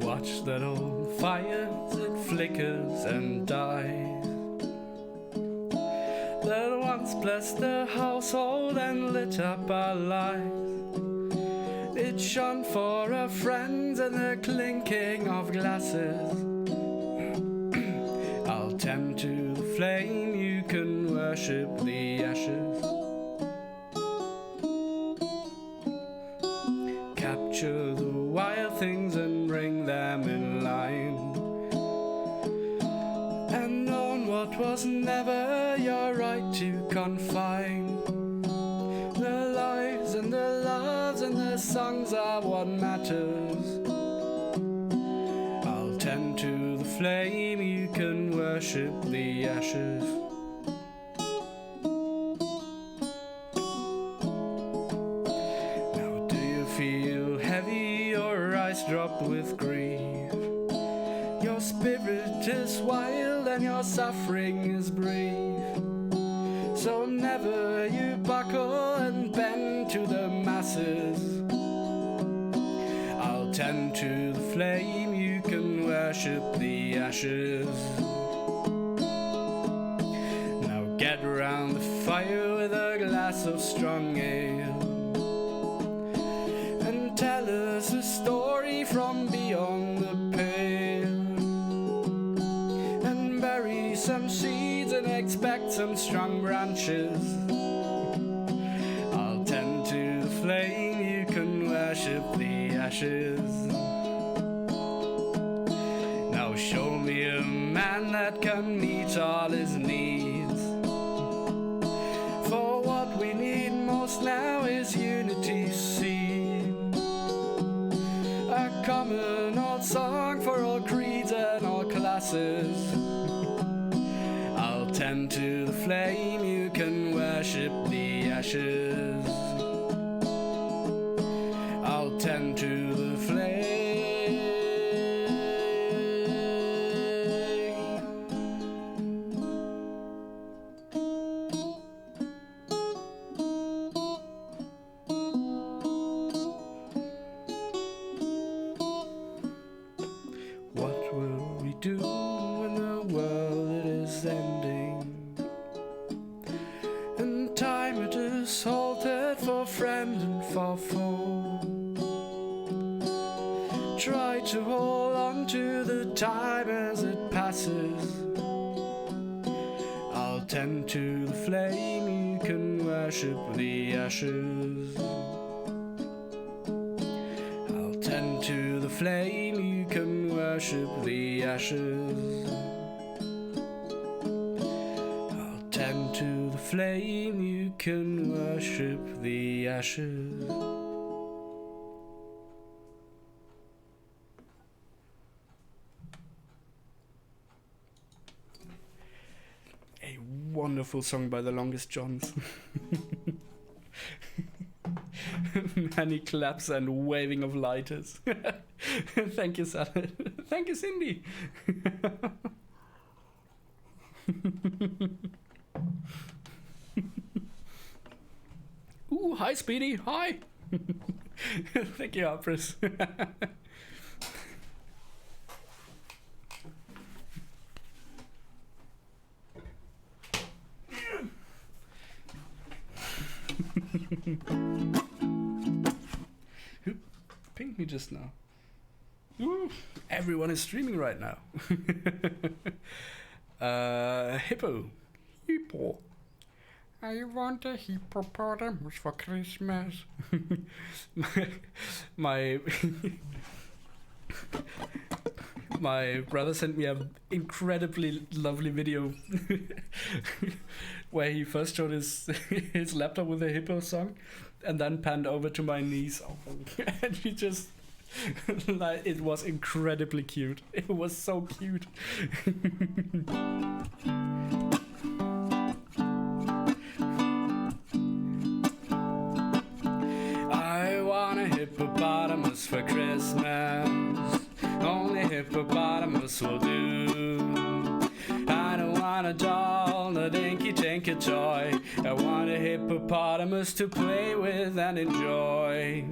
Watch that old fire that flickers and dies, that once blessed the household and lit up our lives. It shone for our friends and the clinking of glasses. I'll tend to the flame, you can worship the ashes. Capture the wild things and bring them in line, and own what was never your right to confine. The lives and the loves and the songs are what matters. I'll tend to the flame, you can worship the ashes. Feel heavy, your eyes drop with grief. Your spirit is wild and your suffering is brief. So never you buckle and bend to the masses. I'll tend to the flame, you can worship the ashes. Now get around the fire with a glass of strong ale. Tell us a story from beyond the pale, and bury some seeds and expect some strong branches. I'll tend to the flame, you can worship the ashes. Now show me a man that can meet all his needs, for what we need most now is unity seen. A common old song for all creeds and all classes. I'll tend to the flame, you can worship the ashes. I'll tend to the flame. What will we do when the world is ending, and time it is halted for friend and for foe? Try to hold on to the time as it passes. I'll tend to the flame, you can worship the ashes. I'll tend to the flame, you can worship the ashes. I'll tend to the flame, you can worship the ashes. A wonderful song by the Longest Johns. Many claps and waving of lighters. Thank you, Sally. Thank you, Cindy. Ooh, hi, Speedy. Hi. Thank you, Opris. Who pinged me just now? Ooh, everyone is streaming right now. Hippo. Hippo. I want a hippopotamus for Christmas. my my brother sent me an incredibly lovely video where he first showed his laptop with a hippo song and then panned over to my niece and he just like, it was incredibly cute. It was so cute. I want a hippopotamus for Christmas. Only hippopotamus will do. I don't want a doll, a dinky tinky toy. I want a hippopotamus to play with and enjoy.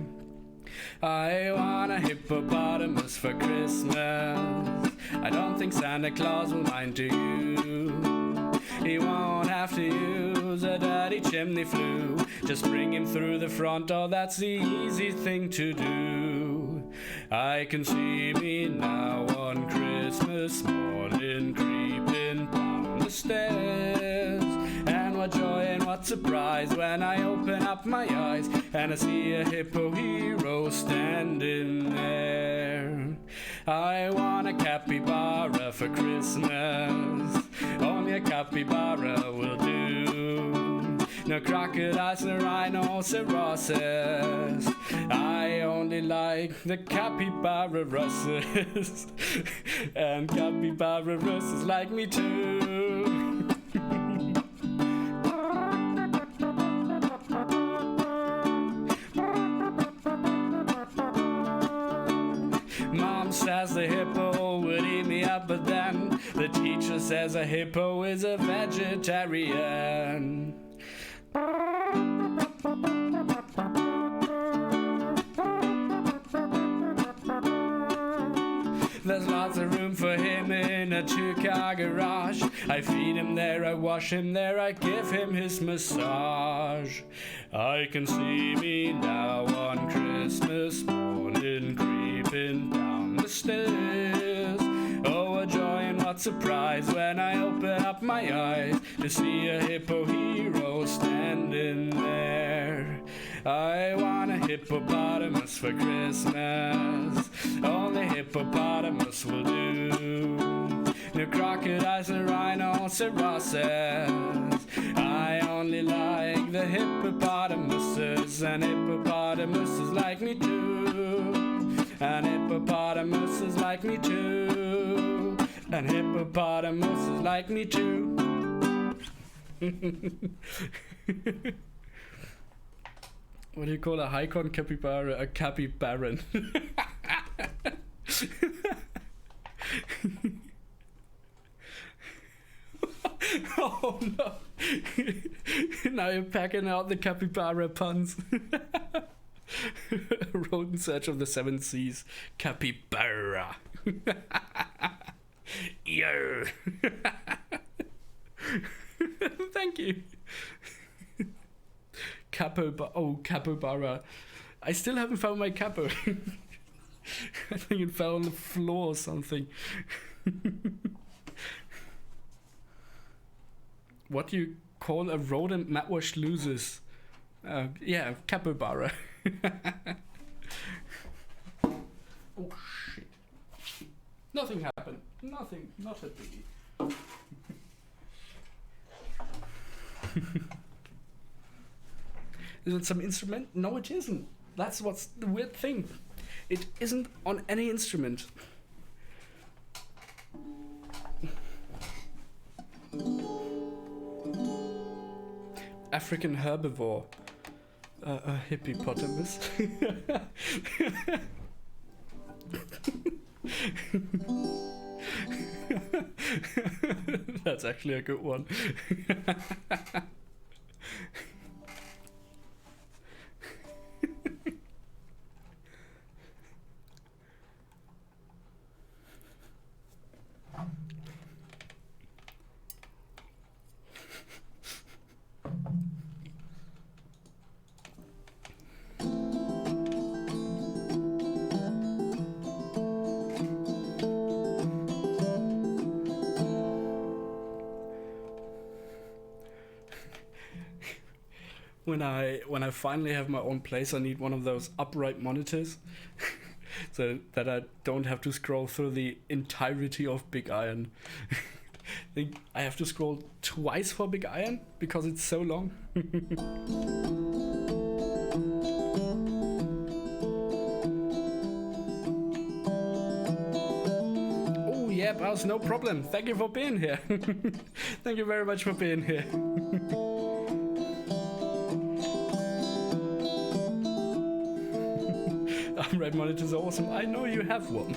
I want a hippopotamus for Christmas. I don't think Santa Claus will mind to you. He won't have to use a dirty chimney flue. Just bring him through the front door, that's the easy thing to do. I can see me now on Christmas morning creeping down the stairs. And what joy and what surprise when I open up my eyes and I see a hippo hero standing there. I want a capybara for Christmas. Only a capybara will do. No crocodiles, no rhinoceroses. I only like the capybarasses. And capybarasses like me too. Mom says the hippo would eat me up, but then the teacher says a hippo is a vegetarian. There's lots of room for him in a two-car garage. I feed him there, I wash him there, I give him his massage. I can see me now on Christmas morning creeping down the stairs. Oh, what joy and what surprise when I open up my eyes to see a hippo hero standing there. I want a hippopotamus for Christmas. Only hippopotamus will do. No crocodiles and rhinoceroses. I only like the hippopotamuses, and hippopotamuses like me too. And hippopotamuses like me too. And hippopotamuses like me too. What do you call a Hicon capybara? A capybaran. Oh no. Now you're packing out the capybara puns. Road in search of the seven seas. Capybara. Yo. Thank you. Capybara. I still haven't found my capo. I think it fell on the floor or something. What do you call a rodent mouthwash loses? Yeah, capybara. Oh shit. Nothing happened. Nothing. Not a biggie. Is it some instrument? No, it isn't. That's what's the weird thing. It isn't on any instrument. African herbivore. A hippopotamus. That's actually a good one. when I finally have my own place, I need one of those upright monitors, so that I don't have to scroll through the entirety of Big Iron. I think I have to scroll twice for Big Iron because it's so long. Oh yeah, Browse, no problem. Thank you for being here. Thank you very much for being here. Red monitor's awesome. I know you have one.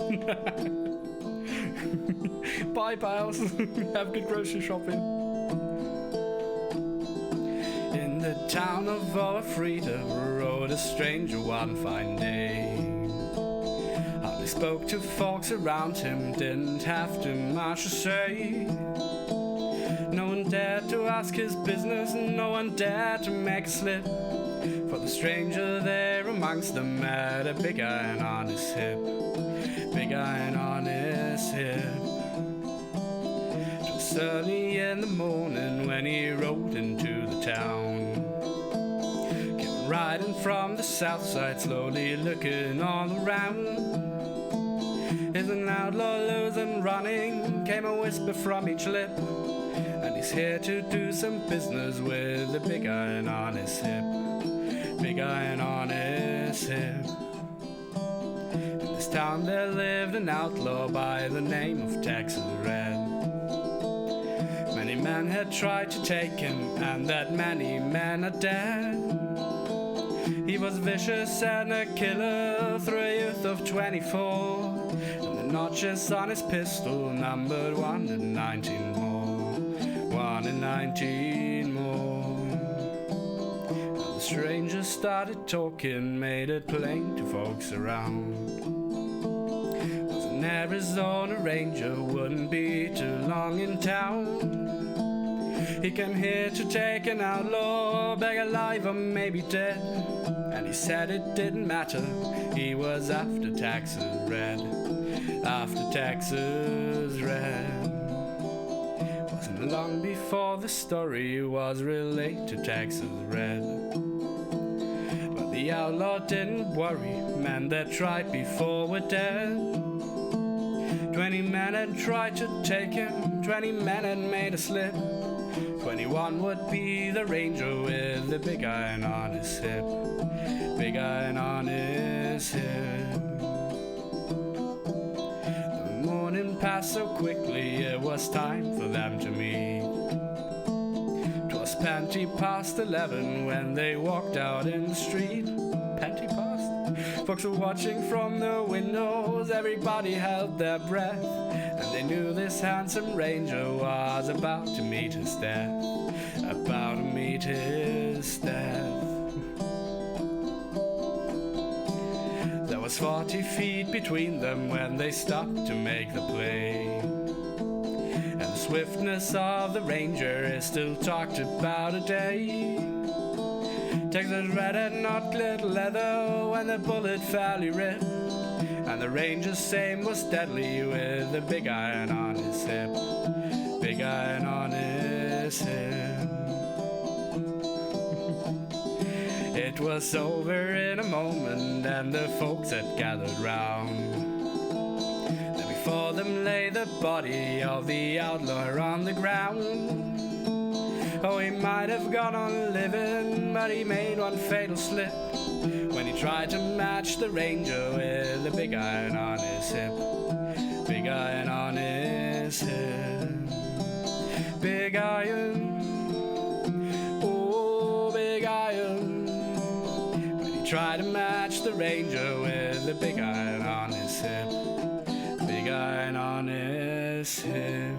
Bye, pals. Have good grocery shopping. In the town of Frida rode a stranger one fine day. Hardly spoke to folks around him, didn't have too much to say. No one dared to ask his business, no one dared to make a slip. For the stranger there amongst them had a big iron on his hip. Big iron on his hip. It was early in the morning when he rode into the town. Came riding from the south side, slowly looking all around. Is an outlaw loose and running? Came a whisper from each lip. And he's here to do some business with a big iron on his hip. Big iron on his hip. In this town there lived an outlaw by the name of Texas Red. Many men had tried to take him, and that many men are dead. He was vicious and a killer through a youth of 24. And the notches on his pistol numbered 1 in 19 more. 1 in 19 more. The stranger started talking, made it plain to folks around. Was an Arizona Ranger, wouldn't be too long in town. He came here to take an outlaw, back alive or maybe dead. And he said it didn't matter, he was after Texas Red. After Texas Red. Wasn't long before the story was relayed to Texas Red. The outlaw didn't worry, men that tried before were dead. 20 men had tried to take him, 20 men had made a slip. 21 would be the ranger with the big iron on his hip. Big iron on his hip. The morning passed so quickly, it was time for them to meet. 'Twas plenty past 11 when they walked out in the street. Plenty past. Folks were watching from the windows, everybody held their breath. And they knew this handsome ranger was about to meet his death. About to meet his death. There was 40 feet between them when they stopped to make the play. And the swiftness of the ranger is still talked about today. Texas Red had not glitter leather when the bullet fairly ripped. And the ranger's aim was deadly with the big iron on his hip. Big iron on his hip. It was over in a moment and the folks had gathered round. Then before them lay the body of the outlaw on the ground. Oh, he might have gone on living, but he made one fatal slip when he tried to match the ranger with the big iron on his hip. Big iron on his hip. Big iron. Oh, big iron. When he tried to match the ranger with the big iron on his hip. Big iron on his hip.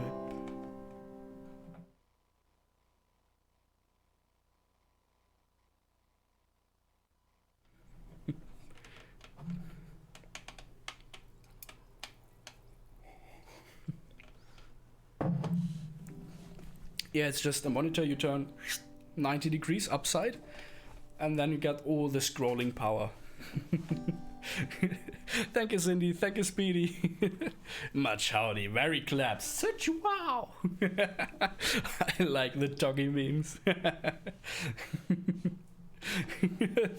Yeah, it's just a monitor you turn 90 degrees upside, and then you get all the scrolling power. Thank you, Cindy. Thank you, Speedy. Much howdy. Very claps. Such wow. I like the doggy memes.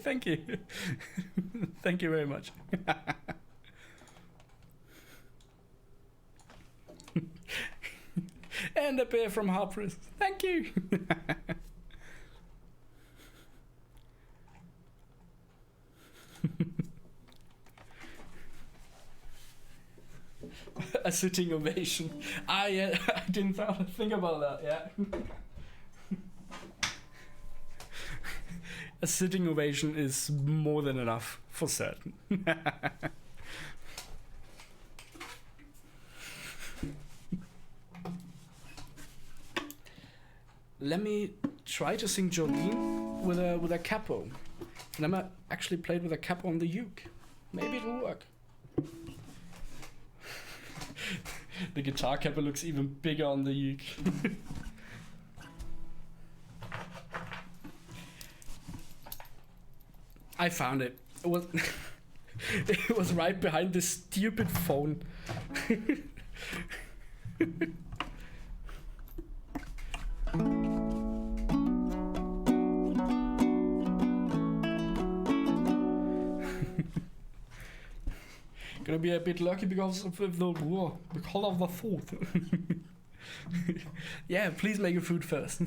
Thank you. Thank you very much. And a beer from Harper's. Thank you. A sitting ovation. I didn't think about that. Yeah. A sitting ovation is more than enough for certain. Let me try to sing Jolene with a capo. I've never actually played with a capo on the uke. Maybe it'll work. The guitar capo looks even bigger on the uke. I found it. It was right behind this stupid phone. Gonna be a bit lucky because of the food. Yeah, please make your food first.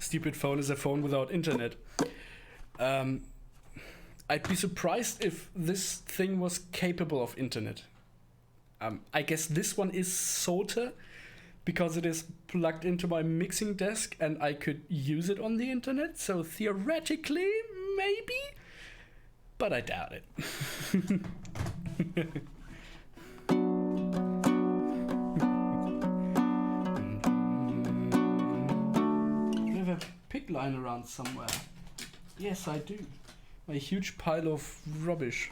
Stupid phone is a phone without internet. I'd be surprised if this thing was capable of internet. I guess this one is sorta, because it is plugged into my mixing desk and I could use it on the internet, so theoretically, maybe, but I doubt it. I have a pig lying around somewhere. Yes, I do. My huge pile of rubbish.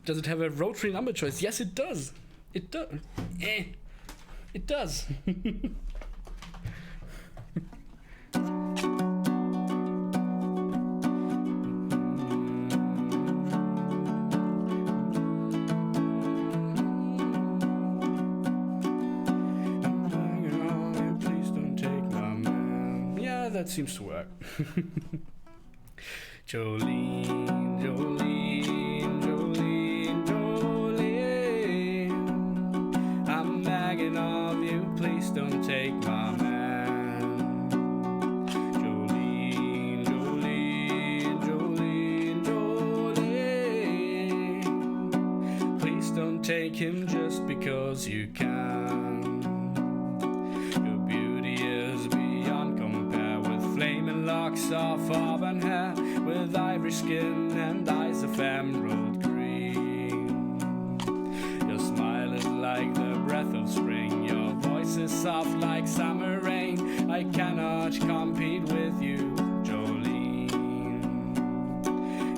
Does it have a rotary number choice? Yes, it does. It does. It does. Please don't take my man. Yeah, that seems to work. Jolene, Jolene, Jolene, Jolene. I'm begging of you, please don't take my man. Jolene, Jolene, Jolene, Jolene. Please don't take him just because you can. Your beauty is beyond compare, with flaming locks of auburn hair, with ivory skin and eyes of emerald green. Your smile is like the breath of spring, your voice is soft like summer rain. I cannot compete with you, Jolene.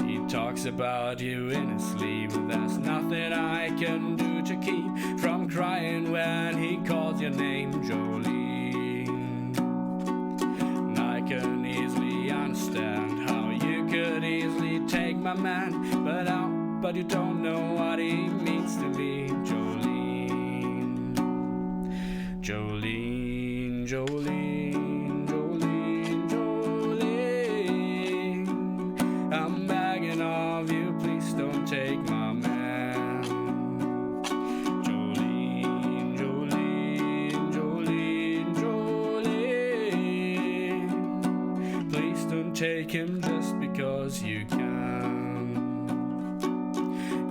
He talks about you in his sleep, there's nothing I can do to keep from crying when he calls your name, Jolene. And I can easily understand how you could easily take my man, but you don't know what he means to me, Jolene. Jolene, Jolene, Jolene, Jolene. I'm begging of you, please don't take my man. Jolene, Jolene, Jolene, Jolene. Please don't take him just because you can.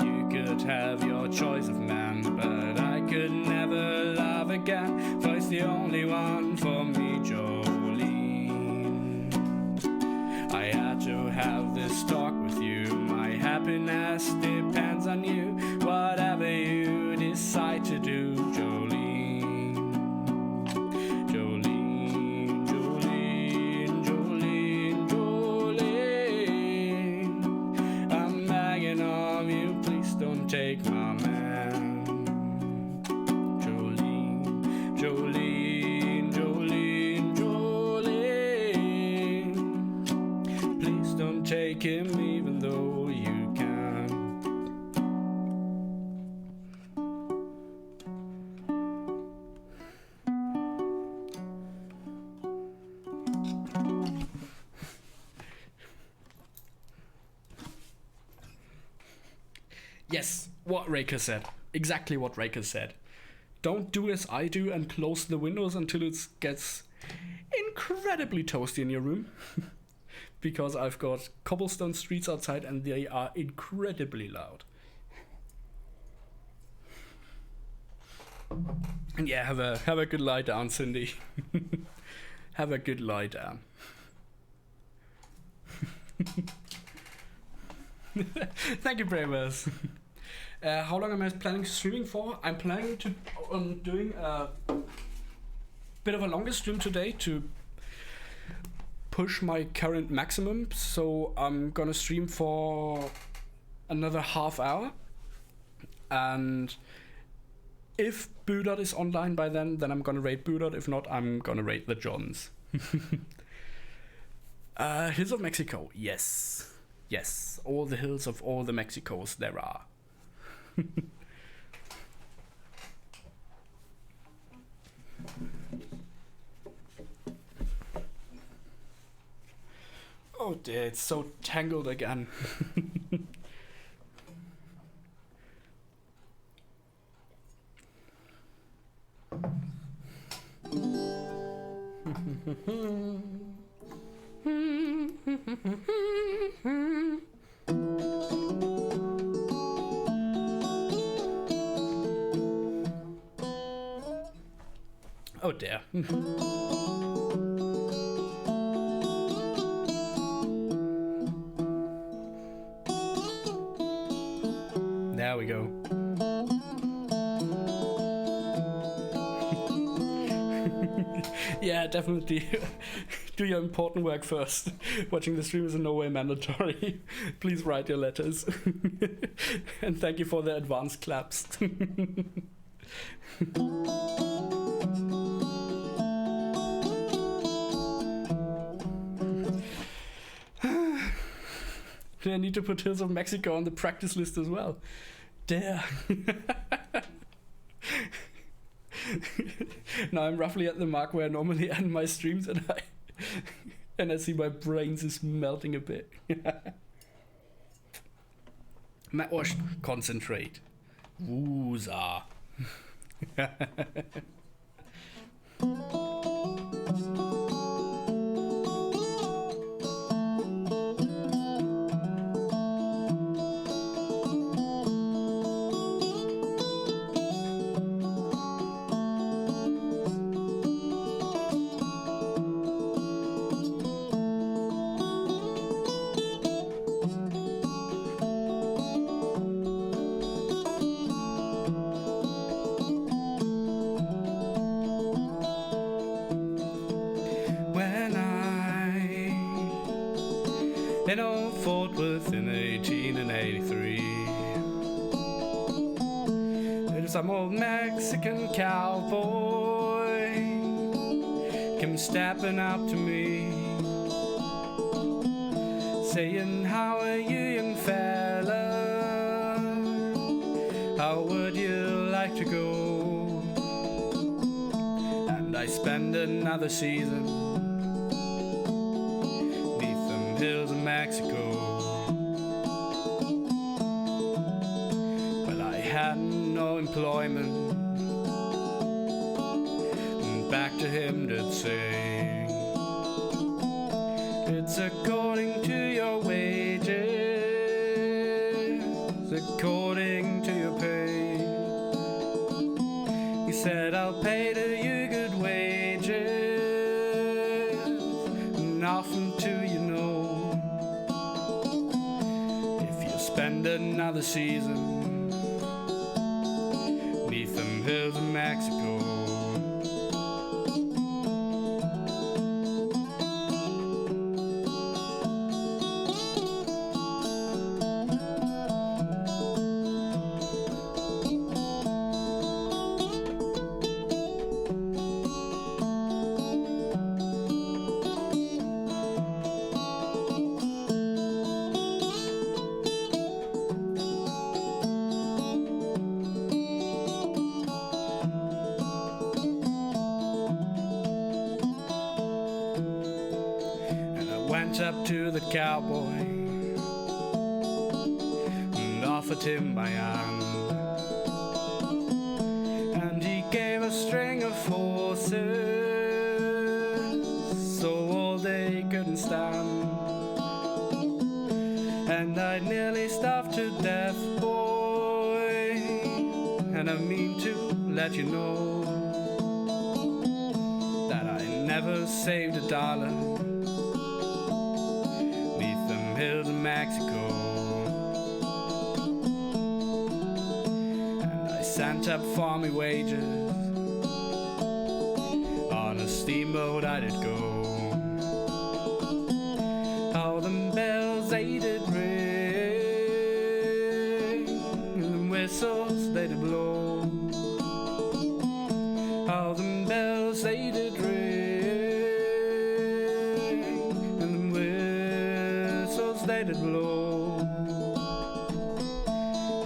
You could have your choice of man, but I could never love again, for it's the only one for me, Jolene. I had to have this talk with you, my happiness depends on you, whatever you decide to do, Jolene. Jolene, Jolene, Jolene, Jolene. I'm begging of you, please don't take my man. Jolene, Jolene, Jolene, Jolene. Please don't take him even though you can. Yes, what Raker said. Exactly what Raker said. Don't do as I do and close the windows until it gets incredibly toasty in your room. Because I've got cobblestone streets outside and they are incredibly loud. And yeah, have a good lie down, Cindy. Have a good lie down. Thank you, Bravers. How long am I planning streaming for? I'm planning to doing a bit of a longer stream today to push my current maximum. So I'm gonna stream for another half hour, and if Boodot is online by then I'm gonna raid Boodot. If not, I'm gonna raid the Johns. Hills of Mexico, yes. Yes, all the hills of all the Mexicos there are. Oh dear, it's so tangled again. Oh dear. There we go. Yeah, definitely. Do your important work first. Watching the stream is in no way mandatory. Please write your letters. And thank you for the advanced claps. Do I need to put Hills of Mexico on the practice list as well? Dare. Now I'm roughly at the mark where I normally end my streams, and I see my brains is melting a bit. Matwash, concentrate. Woozah. In old Fort Worth in 1883, there's some old Mexican cowboy came stepping up to me, saying, "How are you, young fella? How would you like to go and I spend another season hills of Mexico?" Well, I had no employment, and back to him did say, "It's according to your wages, according to your pay." He said, "I'll pay to you good wages, and often too, you know, spend another season neath them hills of Mexico." Up to the cowboy and offered offered him my hand, and he gave a string of horses, so all they couldn't stand. And I nearly starved to death, boy, and I mean to let you know that I never saved a dollar neath them hills of Mexico. And I sent up for me wages, on a steamboat I did go. How them bells they did ring, and them whistles they did blow. How them bells they did ring, and them whistles they did blow.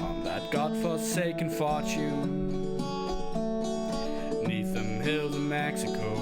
On that God-forsaken fortune, neath them hills of Mexico.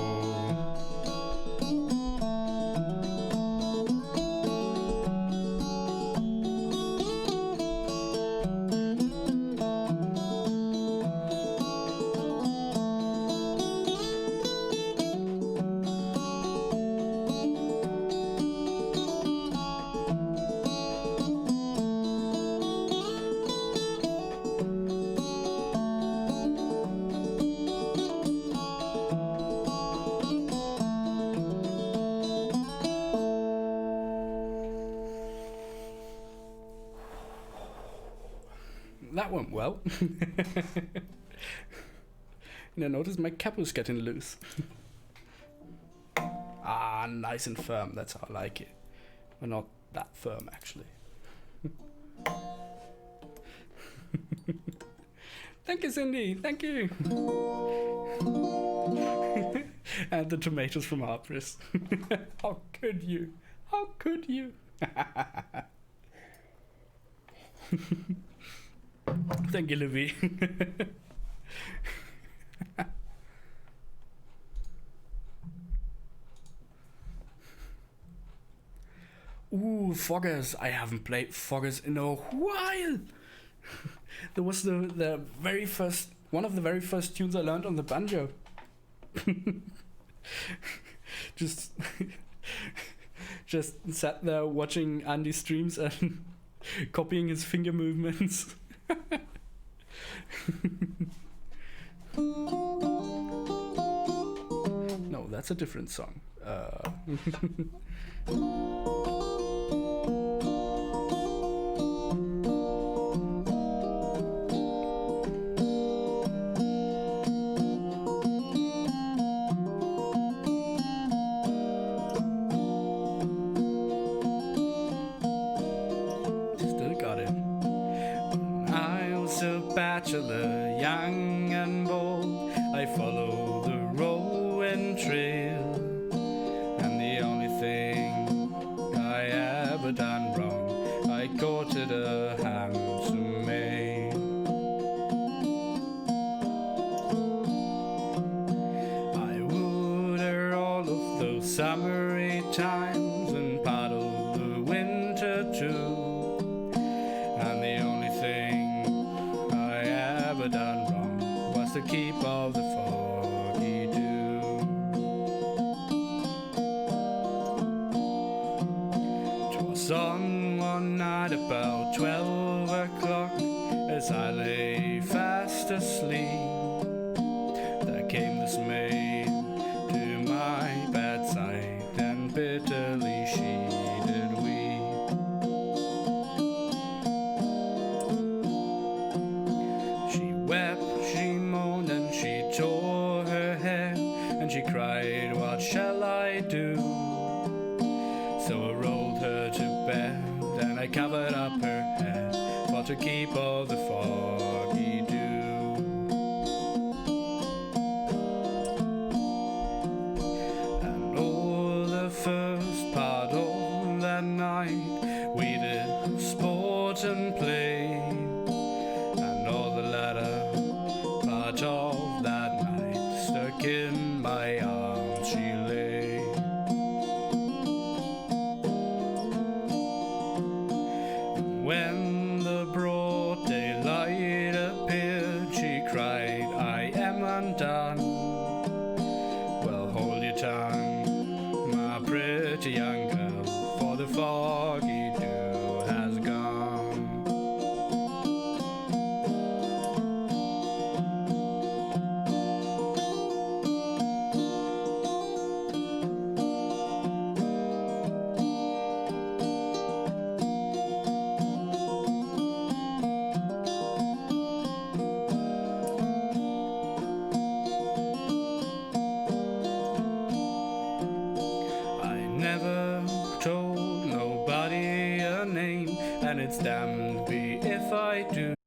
That went well. And I noticed my cap was getting loose. Ah, nice and firm, that's how I like it. Well, not that firm, actually. Thank you, Cindy, thank you. And the tomatoes from Harper's. How could you? How could you? Thank you, Livy. Ooh, Foggers. I haven't played Foggers in a while. That was the very first, one of the very first tunes I learned on the banjo. just sat there watching Andy streams and copying his finger movements. No, that's a different song. Bachelor, young and bold, I follow the Rowan trail, and the only thing I ever done wrong, I courted a handsome maid. I wooed her all of those summery times and part of the winter too, and the only thing done wrong was to keep all the foggy dew. 'Twas on one night about 12 o'clock, as I lay fast asleep, there came this maid to my bedside, and bitterly she did weep. Wept, she moaned, and she tore right, I am undone. Well, hold your tongue, my pretty young girl, for the foggy dew has gone. Never told nobody a name, and it's damned be if I do.